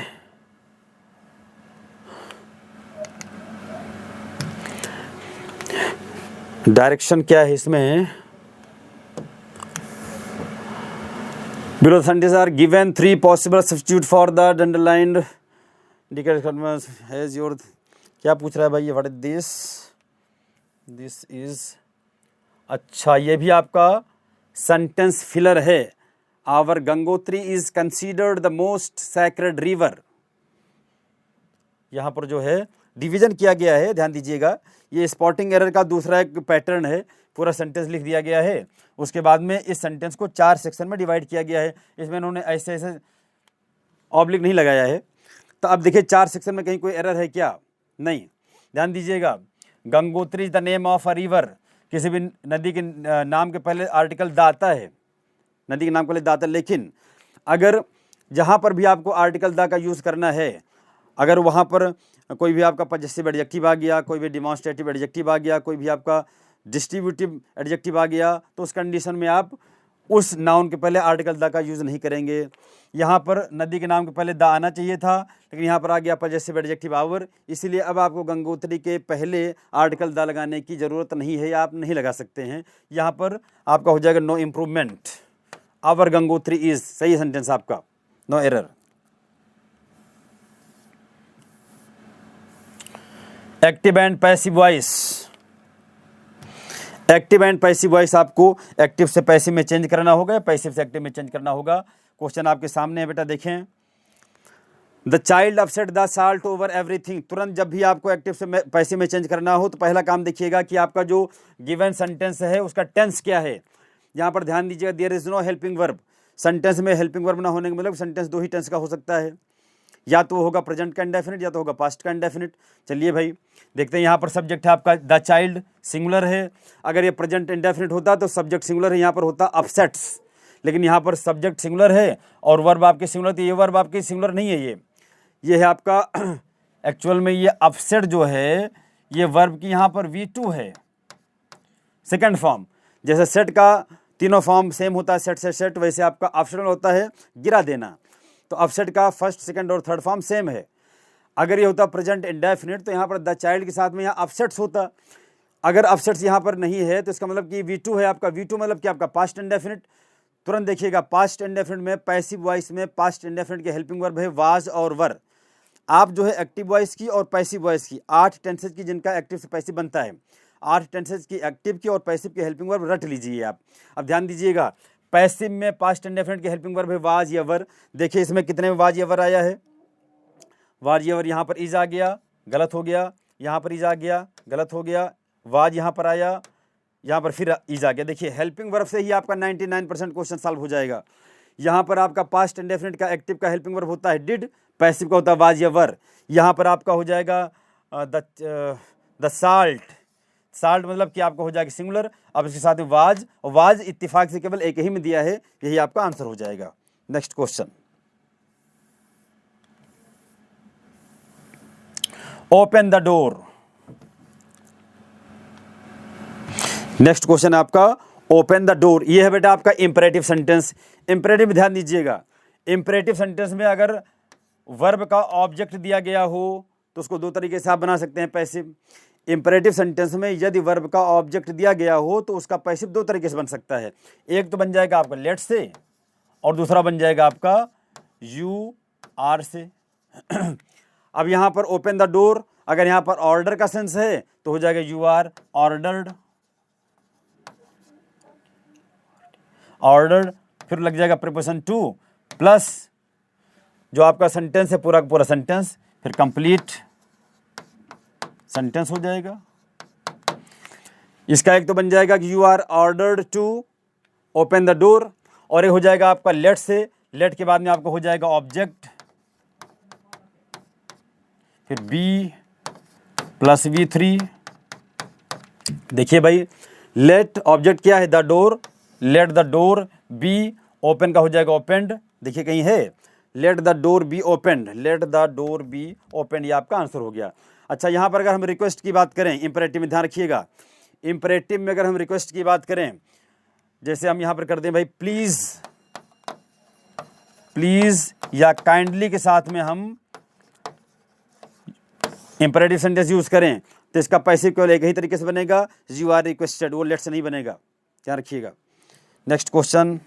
डायरेक्शन क्या है इसमें। Below sentences are given 3 possible substitute for the underlined indicator has your, क्या पूछ रहा है भाई ये, व्हाट इज दिस इज। अच्छा, ये भी आपका सेंटेंस फिलर है। Our Gangotri is considered the most sacred river. यहाँ पर जो है डिवीजन किया गया है, ध्यान दीजिएगा। ये स्पॉटिंग एरर का दूसरा एक पैटर्न है। पूरा सेंटेंस लिख दिया गया है, उसके बाद में इस सेंटेंस को 4 सेक्शन में डिवाइड किया गया है। इसमें इन्होंने ऐसे ऐसे ऑब्लिक नहीं लगाया है। तो अब देखिए 4 सेक्शन में कहीं कोई एरर है क्या, नहीं। ध्यान दीजिएगा, Gangotri is the name of a river. किसी भी नदी के नाम के पहले आर्टिकल द आता है, नदी के नाम के पहले द आता है। लेकिन अगर जहाँ पर भी आपको आर्टिकल द का यूज़ करना है, अगर वहाँ पर कोई भी आपका पजेसिव एडजेक्टिव आ गया, कोई भी डिमॉन्स्ट्रेटिव एडजेक्टिव आ गया, कोई भी आपका डिस्ट्रीब्यूटिव एडजेक्टिव आ गया, तो उस कंडीशन में आप उस नाउन के पहले आर्टिकल द का यूज़ नहीं करेंगे। यहाँ पर नदी के नाम के पहले द आना चाहिए था, लेकिन यहाँ पर आ गया पजेसिव एडजेक्टिव आवर, इसीलिए अब आपको गंगोत्री के पहले आर्टिकल द लगाने की ज़रूरत नहीं है, आप नहीं लगा सकते हैं। यहाँ पर आपका हो जाएगा no improvement. Our Gangotri is सही सेंटेंस आपका, no error. Active and passive voice, active and passive voice आपको एक्टिव से पैसिव में चेंज करना होगा, पैसिव से एक्टिव में चेंज करना होगा। क्वेश्चन आपके सामने है बेटा, देखें। The child upset the salt over everything. तुरंत जब भी आपको एक्टिव से पैसिव में चेंज करना हो तो पहला काम देखिएगा कि आपका जो गिवन सेंटेंस है उसका टेंस क्या है। यहाँ पर ध्यान दीजिएगा, there is no helping verb. Sentence में हेल्पिंग वर्ब ना होने का मतलब सेंटेंस 2 ही टेंस का हो सकता है, या तो होगा प्रेजेंट का इंडेफिनिट या तो होगा पास्ट का इंडेफिनिट। चलिए भाई देखते हैं, यहाँ पर सब्जेक्ट है आपका द चाइल्ड, सिंगुलर है। अगर ये प्रेजेंट इंडेफिनिट होता तो सब्जेक्ट सिंगुलर है, यहाँ पर होता अपसेट्स, लेकिन यहाँ पर सब्जेक्ट सिंगुलर है और वर्ब आपके सिंगुलर, तो ये वर्ब आपकी सिंगुलर नहीं है। ये है आपका एक्चुअल में ये अपसेट जो है ये वर्ब की यहाँ पर V2 है, सेकंड फॉर्म। जैसे सेट का तीनों फॉर्म सेम होता है, सेट से सेट, वैसे आपका ऑप्शनल होता है गिरा देना। तो अपसेट का फर्स्ट, सेकंड और थर्ड फॉर्म सेम है। अगर ये होता प्रेजेंट इंडेफिनिट तो यहाँ पर द चाइल्ड के साथ में यहाँ अपसेट्स होता। अगर अपसेट्स यहाँ पर नहीं है तो इसका मतलब कि V2 है आपका। V2 मतलब कि आपका पास्ट इंडेफिनिट। तुरंत देखिएगा, पास्ट इंडेफिनिट में पैसिव वॉइस में पास्ट इंडेफिनिट के हेल्पिंग वर्ब है वाज और वर। आप जो है एक्टिव वॉइस की और पैसिव वॉइस की 8 टेंसेज की जिनका एक्टिव से पैसिव बनता है, 8 टेंसेज की एक्टिव की और पैसिव की हेल्पिंग वर्ब रट लीजिए आप। अब ध्यान दीजिएगा, पैसिव में पास्ट इंडेफिनिट के हेल्पिंग वर्ब है वाज या वर। देखिए इसमें कितने में वाज या वर आया है, वाज या वर। यहाँ पर इज आ गया, गलत हो गया, यहाँ पर इज आ गया, गलत हो गया, वाज यहाँ पर आया, यहाँ पर फिर इज आ गया। देखिए हेल्पिंग वर्ब से ही आपका 99% क्वेश्चन सॉल्व हो जाएगा। यहाँ पर आपका पास्ट इंडेफिनिट का एक्टिव का हेल्पिंग वर्ब होता है डिड, पैसिव का होता है वाज या वर। यहाँ पर आपका हो जाएगा द साल्ट, साल्ट मतलब कि आपका हो जाएगा सिंगुलर। अब इसके साथ में वाज, और वाज इत्तिफाक से केवल एक ही में दिया है, यही आपका आंसर हो जाएगा। Next question, open the door. Next question है आपका, ओपन द डोर, ये है बेटा आपका इम्परेटिव सेंटेंस। इम्परेटिव ध्यान दीजिएगा, इम्परेटिव सेंटेंस में अगर वर्ब का ऑब्जेक्ट दिया गया हो तो उसको दो तरीके से आप बना सकते हैं, पैसिव। इम्परेटिव सेंटेंस में यदि वर्ब का ऑब्जेक्ट दिया गया हो तो उसका पैसिव दो तरीके से बन सकता है। एक तो बन जाएगा आपका लेट से, और दूसरा बन जाएगा आपका यू आर से। अब यहाँ पर ओपन द डोर, अगर यहाँ पर ऑर्डर का सेंस है तो हो जाएगा यू आर ऑर्डर्ड, ऑर्डर्ड, फिर लग जाएगा प्रीपोजिशन टू प्लस जो आपका सेंटेंस है पूरा का पूरा सेंटेंस, फिर कंप्लीट सेंटेंस हो जाएगा। इसका एक तो बन जाएगा कि you are ordered to open the door, और एक हो जाएगा आपका लेट से, लेट के बाद में आपको हो जाएगा ऑब्जेक्ट, फिर बी प्लस V3। देखिए भाई, लेट ऑब्जेक्ट क्या है, the door, let the door be, open का हो जाएगा ओपेंड, देखिए कहीं है, let the door be opened, let the door be opened, ये आपका आंसर हो गया। अच्छा, यहाँ पर अगर हम रिक्वेस्ट की बात करें, इंपरेटिव में ध्यान रखिएगा, इंपरेटिव में अगर हम रिक्वेस्ट की बात करें, जैसे हम यहाँ पर करते हैं भाई प्लीज, प्लीज या काइंडली के साथ में हम इंपरेटिव सेंटेंस यूज करें तो इसका पैसिव केवल एक ही तरीके से बनेगा, यू आर रिक्वेस्टेड, वो लेट से नहीं बनेगा, ध्यान रखिएगा। नेक्स्ट क्वेश्चन,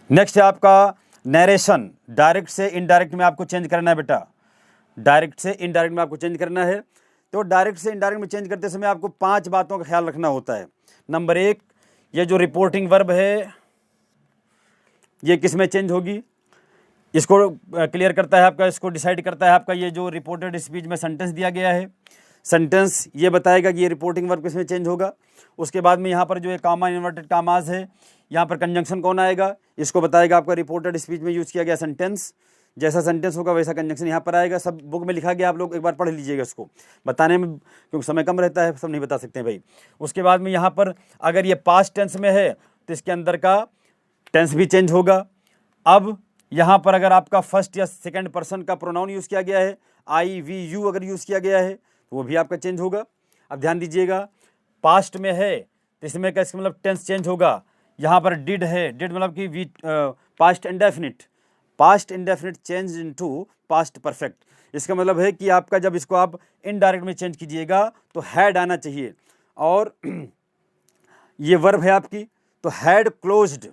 नेक्स्ट है आपका नरेशन। डायरेक्ट से इनडायरेक्ट में आपको चेंज करना है बेटा, डायरेक्ट से इनडायरेक्ट में आपको चेंज करना है। तो डायरेक्ट से इनडायरेक्ट में चेंज करते समय आपको 5 बातों का ख्याल रखना होता है। नंबर 1, ये जो रिपोर्टिंग वर्ब है ये किस में चेंज होगी, इसको क्लियर करता है आपका, इसको डिसाइड करता है आपका ये जो रिपोर्टेड स्पीच में सेंटेंस दिया गया है, सेंटेंस ये बताएगा कि ये रिपोर्टिंग वर्ब किस में चेंज होगा। उसके बाद में यहाँ पर जो है कामा इन्वर्टेड कामाज है, यहाँ पर कंजंक्शन कौन आएगा, इसको बताएगा आपका रिपोर्टेड स्पीच में यूज़ किया गया सेंटेंस, जैसा सेंटेंस होगा वैसा कंजंक्शन यहाँ पर आएगा। सब बुक में लिखा गया, आप लोग एक बार पढ़ लीजिएगा इसको, बताने में क्योंकि समय कम रहता है, सब नहीं बता सकते हैं भाई। उसके बाद में यहाँ पर अगर ये पास्ट टेंस में है तो इसके अंदर का टेंस भी चेंज होगा। अब यहाँ पर अगर आपका फर्स्ट या सेकंड पर्सन का प्रोनाउन यूज़ किया गया है, आई वी यू अगर यूज़ किया गया है तो वो भी आपका चेंज होगा। अब ध्यान दीजिएगा, पास्ट में है तो इसमें का इसका मतलब टेंस चेंज होगा। यहाँ पर डिड है, डिड मतलब कि we past indefinite, past indefinite change into past perfect. इसका मतलब है कि आपका जब इसको आप इनडायरेक्ट में चेंज कीजिएगा तो हैड आना चाहिए, और ये वर्ब है आपकी तो हैड क्लोज्ड,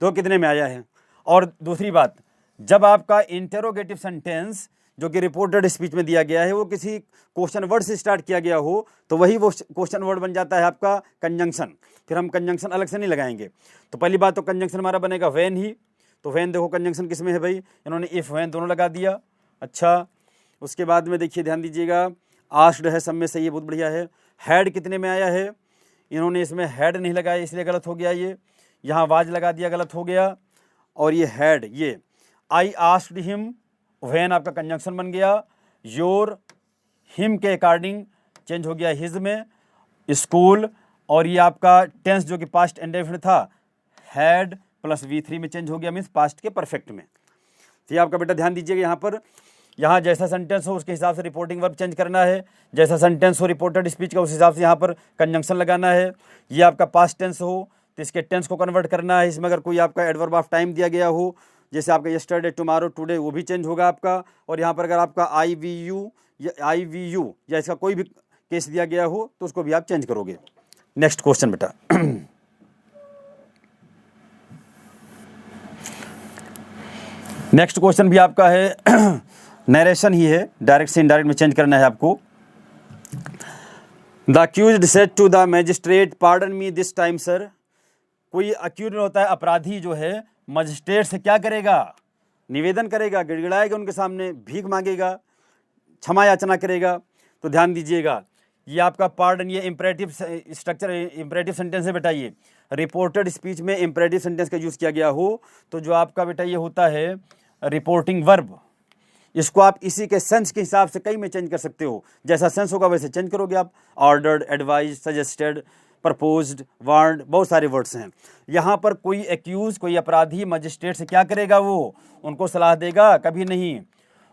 तो कितने में आया है। और दूसरी बात, जब आपका इंटेरोगेटिव सेंटेंस जो कि रिपोर्टेड स्पीच में दिया गया है वो किसी क्वेश्चन वर्ड से स्टार्ट किया गया हो तो वही वो क्वेश्चन वर्ड बन जाता है आपका कंजंक्शन, फिर हम कंजंक्शन अलग से नहीं लगाएंगे। तो पहली बात तो कंजंक्शन हमारा बनेगा वैन ही, तो वैन देखो कंजंक्शन किस में है भाई, इन्होंने इफ़ वैन दोनों लगा दिया। अच्छा, उसके बाद में देखिए ध्यान दीजिएगा, आस्क्ड है सब में से, ये बहुत बढ़िया है। हैड कितने में आया है, इन्होंने इसमें हैड नहीं लगाया इसलिए गलत हो गया, ये यहाँ वाज लगा दिया गलत हो गया, और ये हैड, ये आई आस्क्ड हिम, व्हेन आपका कंजंक्शन बन गया, योर हिम के अकॉर्डिंग चेंज हो गया हिज में, स्कूल, और ये आपका टेंस जो कि पास्ट इंडेफिनिट था हैड प्लस V3 में चेंज हो गया, मीन्स पास्ट के परफेक्ट में। तो ये आपका बेटा ध्यान दीजिएगा, यहाँ पर यहाँ जैसा सेंटेंस हो उसके हिसाब से रिपोर्टिंग वर्ब चेंज करना है, जैसा सेंटेंस हो रिपोर्टेड स्पीच का उस हिसाब से यहाँ पर कंजंक्शन लगाना है। ये आपका पास्ट टेंस हो तो इसके टेंस को कन्वर्ट करना है, इसमें अगर कोई आपका एडवर्ब ऑफ टाइम दिया गया हो जैसे आपका यस्टरडे, टुमारो, टुडे, वो भी चेंज होगा आपका। और यहाँ पर अगर आपका आई वी यू या इसका कोई भी केस दिया गया हो तो उसको भी आप चेंज करोगे। नेक्स्ट क्वेश्चन बेटा, नेक्स्ट क्वेश्चन भी आपका है नरेशन ही है, डायरेक्ट से इनडायरेक्ट में चेंज करना है आपको। The accused said to the magistrate pardon me this time sir. कोई अक्यूज्ड होता है, अपराधी जो है मजिस्ट्रेट से क्या करेगा, निवेदन करेगा, गिड़गिड़ाएगा उनके सामने, भीख मांगेगा, क्षमा याचना करेगा। तो ध्यान दीजिएगा, ये आपका पार्डन, ये इंपरेटिव स्ट्रक्चर, इंपरेटिव सेंटेंस है बेटा। ये रिपोर्टेड स्पीच में इंपरेटिव सेंटेंस का यूज़ किया गया हो तो जो आपका बेटा ये होता है रिपोर्टिंग वर्ब, इसको आप इसी के सेंस के हिसाब से कई में चेंज कर सकते हो, जैसा सेंस होगा वैसे चेंज करोगे आप। Ordered, advise, suggested, proposed, warned, बहुत सारे वर्ड्स हैं। यहाँ पर कोई एक्यूज, कोई अपराधी मजिस्ट्रेट से क्या करेगा, वो उनको सलाह देगा, कभी नहीं।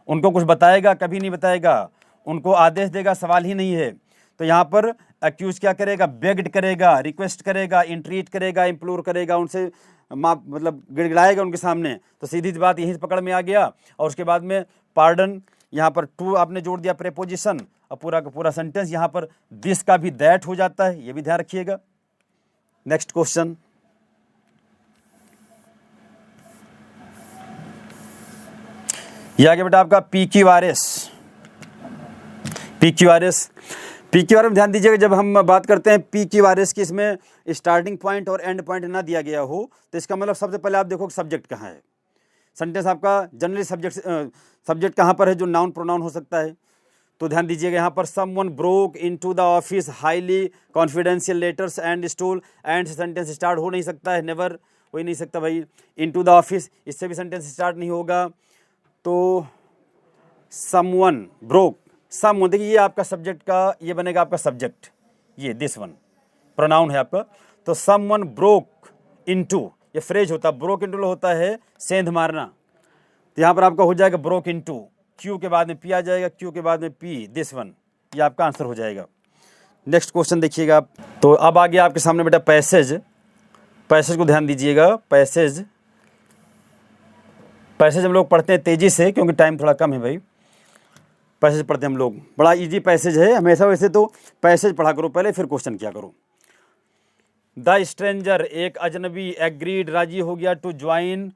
उनको कुछ बताएगा, कभी नहीं बताएगा। उनको आदेश देगा, सवाल ही नहीं है। तो यहाँ पर अक्यूज क्या करेगा, बेग्ड करेगा, रिक्वेस्ट करेगा, इंट्रीट करेगा, इम्प्लोर करेगा, उनसे मतलब गिड़गिड़ाएगा उनके सामने। तो सीधी सी बात यहीं पकड़ में आ गया। और उसके बाद में पार्डन, यहाँ पर टू आपने जोड़ दिया प्रेपोजिशन, और पूरा का पूरा सेंटेंस यहाँ पर दिस का भी दैट हो जाता है, ये भी ध्यान रखिएगा। नेक्स्ट क्वेश्चन, ये आगे बेटा आपका PQRS। PQRS में ध्यान दीजिएगा, जब हम बात करते हैं PQRS की, इसमें स्टार्टिंग पॉइंट और एंड पॉइंट ना दिया गया हो तो इसका मतलब सबसे पहले आप देखो सब्जेक्ट कहाँ है। सेंटेंस आपका जनरली सब्जेक्ट कहाँ पर है, जो नाउन प्रोनाउन हो सकता है। तो ध्यान दीजिएगा यहाँ पर someone broke into the office highly confidential letters and stall, and से सेंटेंस स्टार्ट हो नहीं सकता है, नेवर हो ही नहीं सकता भाई। इनटू द ऑफिस, इससे भी सेंटेंस स्टार्ट नहीं होगा। तो समवन ब्रोक, समवन, देखिए ये आपका सब्जेक्ट का, ये बनेगा आपका सब्जेक्ट, ये दिस वन प्रोनाउन है आपका। तो समवन ब्रोक इनटू, ये फ्रेज होता है, ब्रोक इनटू होता है सेंध मारना। तो यहाँ पर आपका हो जाएगा ब्रोक इनटू, क्यू के बाद में पी आ जाएगा, क्यू के बाद में पी, दिस वन, ये आपका आंसर हो जाएगा। नेक्स्ट क्वेश्चन देखिएगा आप। तो अब आ गया आपके सामने बेटा पैसेज। पैसेज को ध्यान दीजिएगा। पैसेज हम लोग पढ़ते हैं तेजी से क्योंकि टाइम थोड़ा कम है भाई। पैसेज पढ़ते हैं हम लोग, बड़ा इजी पैसेज है हमेशा। वैसे तो पैसेज पढ़ा करो पहले, फिर क्वेश्चन किया करो। द स्ट्रेंजर, एक अजनबी, एग्रीड, राजी हो गया, टू ज्वाइन,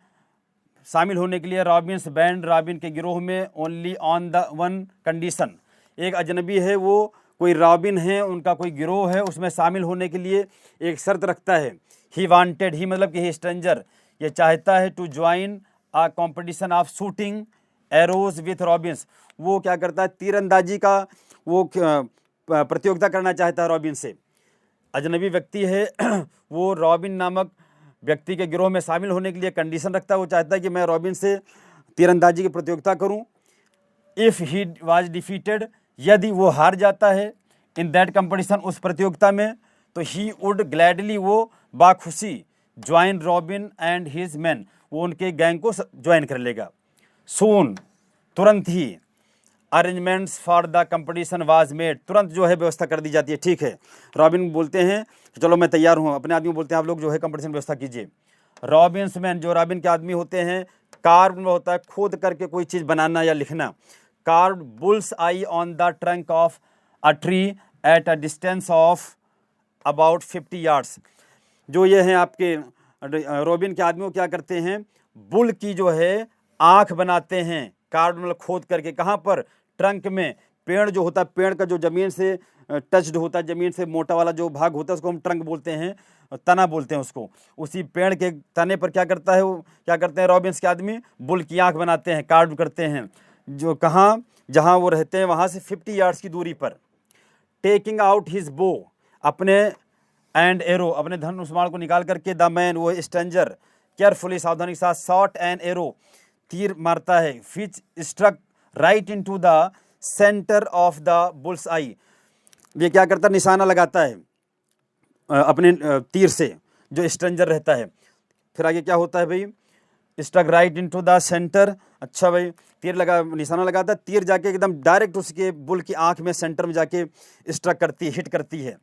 शामिल होने के लिए, रॉबिन्स बैंड, रॉबिन के गिरोह में, only on the one condition. एक अजनबी है, वो कोई रॉबिन है, उनका कोई गिरोह है, उसमें शामिल होने के लिए एक शर्त रखता है। ही वांटेड, ही मतलब कि ही स्ट्रेंजर ये चाहता है, to join a competition of shooting arrows with Robin's, वो क्या करता है, तीरंदाजी का वो प्रतियोगिता करना चाहता है रॉबिन से। अजनबी व्यक्ति है वो रॉबिन नामक व्यक्ति के गिरोह में शामिल होने के लिए कंडीशन रखता है, वो चाहता है कि मैं रॉबिन से तीरंदाजी की प्रतियोगिता करूं। इफ़ ही वाज डिफीटेड, यदि वो हार जाता है, इन दैट कंपटीशन, उस प्रतियोगिता में, तो ही वुड ग्लैडली, वो बाखुशी, join Robin and his man, वो उनके गैंग को ज्वाइन कर लेगा। सून, तुरंत ही, arrangements for the competition was made, तुरंत जो है व्यवस्था कर दी जाती है। ठीक है, रॉबिन बोलते हैं कि चलो मैं तैयार हूँ, अपने आदमी बोलते हैं आप लोग जो है कंपटीशन व्यवस्था कीजिए। रॉबिन्स मैन, जो रॉबिन के आदमी होते हैं, कार्व होता है खोद करके कोई चीज़ बनाना या लिखना। Curve bulls I on the trunk of a tree at a distance of about 50 yards. जो ये हैं आपके रॉबिन के आदमी क्या करते हैं, बुल की जो है आँख बनाते हैं, कार्व मतलब खोद करके। कहाँ पर, ट्रंक में। पेड़ जो होता है, पेड़ का जो ज़मीन से टच्ड होता है, ज़मीन से मोटा वाला जो भाग होता है उसको हम ट्रंक बोलते हैं, तना बोलते हैं उसको। उसी पेड़ के तने पर क्या करता है, वो क्या करते हैं रॉबिन्स के आदमी, बुल की आँख बनाते हैं, कार्व करते हैं। जो कहाँ, जहाँ वो रहते हैं वहाँ से 50 यार्ड्स की दूरी पर। टेकिंग आउट हिज बो, अपने एंड एरो, अपने धनुष बाण को निकाल करके, द मैन, वो स्ट्रेंजर, केयरफुली, सावधानी के साथ, शॉट एंड एरो, तीर मारता है, which struck right into the centre of the bull's eye, ये क्या करता है, निशाना लगाता है अपने तीर से, जो स्ट्रेंजर रहता है। फिर आगे क्या होता है भाई, struck right into the centre, अच्छा भाई, तीर लगा, निशाना लगाता है, तीर जाके एकदम डायरेक्ट उसके बुल की आंख में, सेंटर में जाके स्ट्रक करती है, हिट करती है।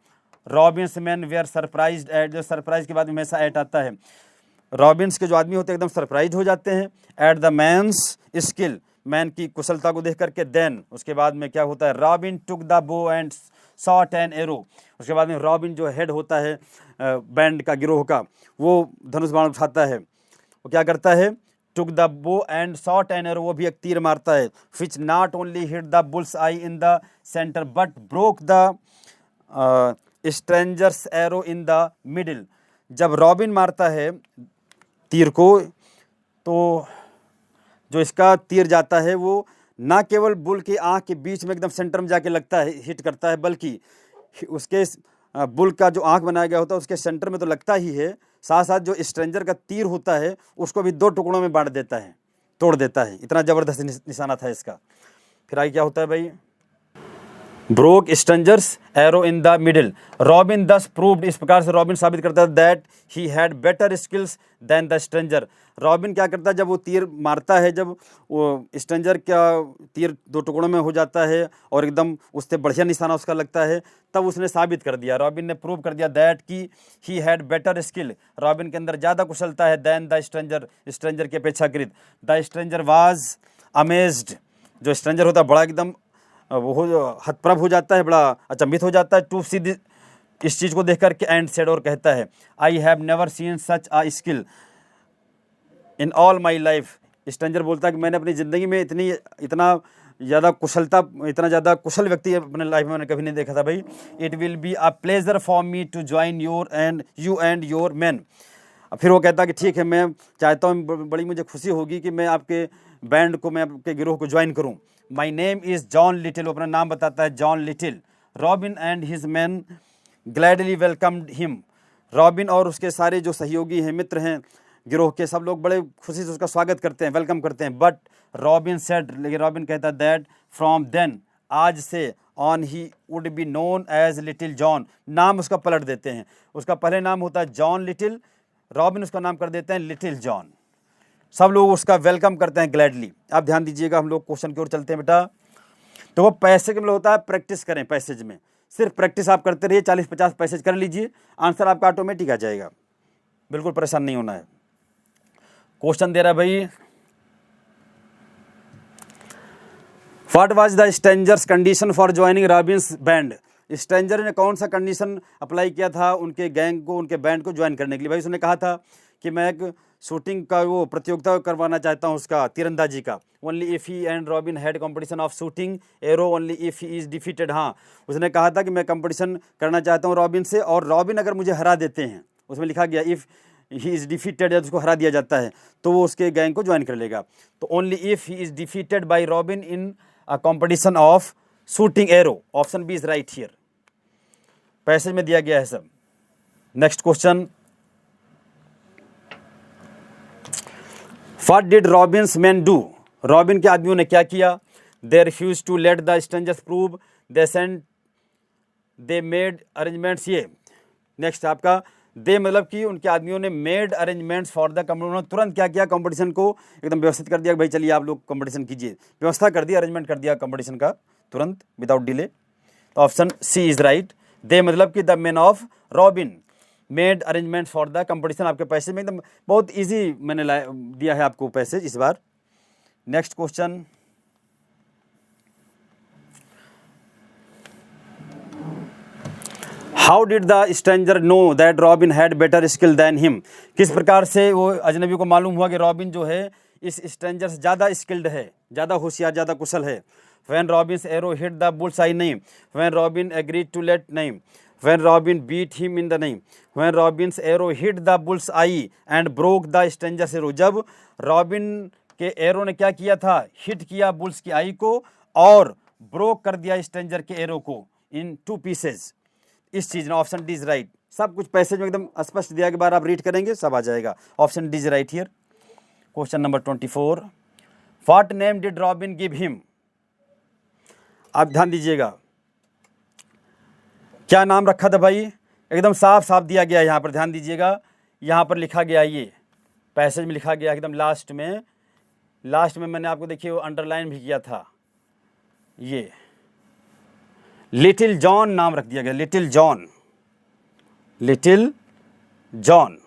Robin's men were surprised at, जो सरप्राइज के बाद हमेशा एट आता है। रॉबिन्स के जो आदमी होते हैं एकदम सरप्राइज हो जाते हैं, at the man's skill, man की कुशलता को देख करके। देन उसके बाद में क्या होता है, robin took the bow and shot and arrow, उसके बाद में रॉबिन जो हेड होता है बैंड का, गिरोह का, वो धनुष बाण उठाता है, वो क्या करता है, took the bow and shot and arrow, वो भी एक तीर मारता है, which not only hit the bull's I in the centre but broke the strangers arrow in the middle. जब रॉबिन मारता है तीर को, तो जो इसका तीर जाता है वो ना केवल बुल की आँख के बीच में एकदम सेंटर में जाके लगता है, हिट करता है, बल्कि उसके बुल का जो आँख बनाया गया होता है उसके सेंटर में तो लगता ही है, साथ साथ जो स्ट्रेंजर का तीर होता है उसको भी 2 टुकड़ों में बांट देता है, तोड़ देता है। इतना ज़बरदस्त निशाना था इसका। फिर आगे क्या होता है भाई, broke stranger's arrow in the middle. Robin thus proved, इस प्रकार से रॉबिन साबित करता है that he had better skills than the stranger. Robin क्या करता है, जब वो तीर मारता है, जब वो स्ट्रेंजर का तीर दो टुकड़ों में हो जाता है और एकदम उससे बढ़िया निशाना उसका लगता है, तब उसने साबित कर दिया, रॉबिन ने प्रूव कर दिया दैट कि ही हैड बेटर स्किल, रॉबिन के अंदर ज़्यादा कुशलता है देन द स्ट्रेंजर, स्ट्रेंजर की अपेक्षाकृत। द स्ट्रेंजर वाज अमेज्ड, जो स्ट्रेंजर होता है बड़ा एकदम वो हतप्रभ हो जाता है, बड़ा अचंभित हो जाता है टू सी दिस, इस चीज़ को देख करके, एंड सेड, और कहता है I have never seen such a skill in all my life. Stranger बोलता है कि मैंने अपनी ज़िंदगी में इतना ज़्यादा कुशल व्यक्ति अपने लाइफ में मैंने कभी नहीं देखा था भाई। It will be a pleasure for me to join you and your men. फिर वो कहता है कि ठीक है, मैं चाहता हूँ, बड़ी मुझे खुशी होगी कि मैं आपके बैंड को, मैं आपके गिरोह को ज्वाइन करूँ। My name is John little, वो अपना नाम बताता है John little. Robin and his man gladly welcomed him. Robin और उसके सारे जो सहयोगी हैं, मित्र हैं गिरोह के, सब लोग बड़े खुशी से उसका स्वागत करते हैं, वेलकम करते हैं। बट रॉबिन सेड, लेकिन रॉबिन कहता है दैट फ्रॉम देन, आज से, on he would be known as little John. नाम उसका पलट देते हैं, उसका पहले नाम होता है जॉन लिटिल, रॉबिन उसका नाम कर देते हैं लिटिल जॉन। सब लोग उसका वेलकम करते हैं ग्लैडली। आप ध्यान दीजिएगा, हम लोग क्वेश्चन की ओर चलते हैं बेटा। तो वो पैसेज में होता है प्रैक्टिस करें, पैसेज में सिर्फ प्रैक्टिस आप करते रहिए, 40-50 पैसेज कर लीजिए, आंसर आपका ऑटोमेटिक आ जाएगा, बिल्कुल परेशान नहीं होना है। क्वेश्चन दे रहा है भाई, what was the strangers condition for joining Robins band. Stranger ने कौन सा कंडीशन अप्लाई किया था उनके गैंग को, उनके बैंड को ज्वाइन करने के लिए। भाई उसने कहा था कि मैं एक शूटिंग का वो प्रतियोगिता करवाना चाहता हूँ, उसका तीरंदाजी का। Only if he and robin had competition of shooting arrow only if he is defeated. हाँ, उसने कहा था कि मैं कंपटीशन करना चाहता हूँ रॉबिन से, और रॉबिन अगर मुझे हरा देते हैं, उसमें लिखा गया इफ़ ही इज़ डिफीटेड, जब उसको हरा दिया जाता है तो वो उसके गैंग को ज्वाइन कर लेगा। तो only if he is defeated by Robin in a competition of shooting arrow, option B is right here, passage में दिया गया है सब। Next question, what did Robin's men do. Robin के आदमियों ने क्या किया। They refuse to let the stranger's prove, they made arrangements. ये नेक्स्ट आपका, दे मतलब कि उनके आदमियों ने made arrangements for the competition, उन्होंने तुरंत क्या किया, कंपटीशन को एकदम व्यवस्थित कर दिया, भाई चलिए आप लोग कंपटीशन कीजिए, व्यवस्था कर दिया, अरेंजमेंट कर दिया कंपटीशन का तुरंत, विदाउट डिले। तो ऑप्शन सी इज राइट। दे मतलब कि the man of robin made arrangement for the competition. आपके पैसेज में एकदम बहुत इजी मैंने दिया है आपको पैसेज इस बार। Next question, how did the stranger know that Robin had better skill than him. किस प्रकार से वो अजनबी को मालूम हुआ कि रॉबिन जो है इस स्ट्रेंजर से ज़्यादा स्किल्ड है, ज़्यादा होशियार, ज़्यादा कुशल है। When Robin's arrow hit the bullseye नहीं, when Robin agreed to let नहीं, when Robin beat him in the नहीं, when Robin's arrow hit the bullseye and broke the stranger's arrow। जब रॉबिन के एरो ने क्या किया था, हिट किया बुल्स की आई को और ब्रोक कर दिया स्ट्रेंजर के एरो को इन 2 पीसेज। इस चीज़ ने, ऑप्शन डी इज राइट। सब कुछ पैसेज में एकदम स्पष्ट दिया के बाद आप रीड करेंगे सब आ जाएगा, option D is right here. Question number 24, what name did robin give him. आप ध्यान दीजिएगा, क्या नाम रखा था भाई, एकदम साफ साफ दिया गया है यहाँ पर, ध्यान दीजिएगा, यहाँ पर लिखा गया, ये पैसेज में लिखा गया एकदम लास्ट में मैंने आपको देखिए वो अंडरलाइन भी किया था, ये लिटिल जॉन नाम रख दिया गया, little John, little John.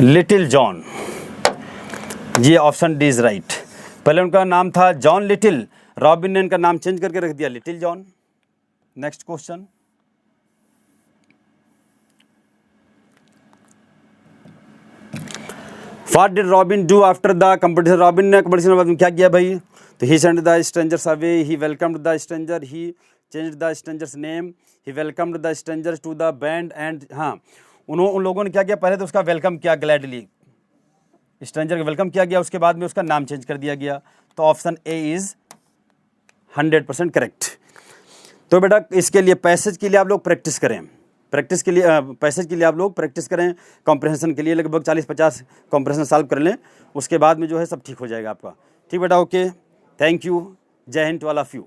Little John, ये ऑप्शन डी इज राइट। पहले उनका नाम था जॉन लिटिल, रॉबिन ने इनका नाम चेंज करके रख दिया little John. Next question, what did Robin do after the competition. Robin ने कंपटीशन के बाद क्या किया भाई, तो he send the strangers away, he welcomed the stranger, he changed the stranger's name, he welcomed the strangers to the band and. हाँ, उन लोगों ने क्या किया, पहले तो उसका वेलकम किया ग्लैडली, स्ट्रेंजर का वेलकम किया गया, उसके बाद में उसका नाम चेंज कर दिया गया। तो ऑप्शन ए इज 100% करेक्ट। तो बेटा इसके लिए पैसेज के लिए आप लोग प्रैक्टिस करें, प्रैक्टिस के लिए पैसेज के लिए आप लोग प्रैक्टिस करें, कॉम्प्रहेंशन के लिए लगभग 40-50 कॉम्प्रहेंशन सॉल्व कर लें, उसके बाद में जो है सब ठीक हो जाएगा आपका। ठीक बेटा, ओके, थैंक यू, जय हिंद टू ऑल ऑफ यू।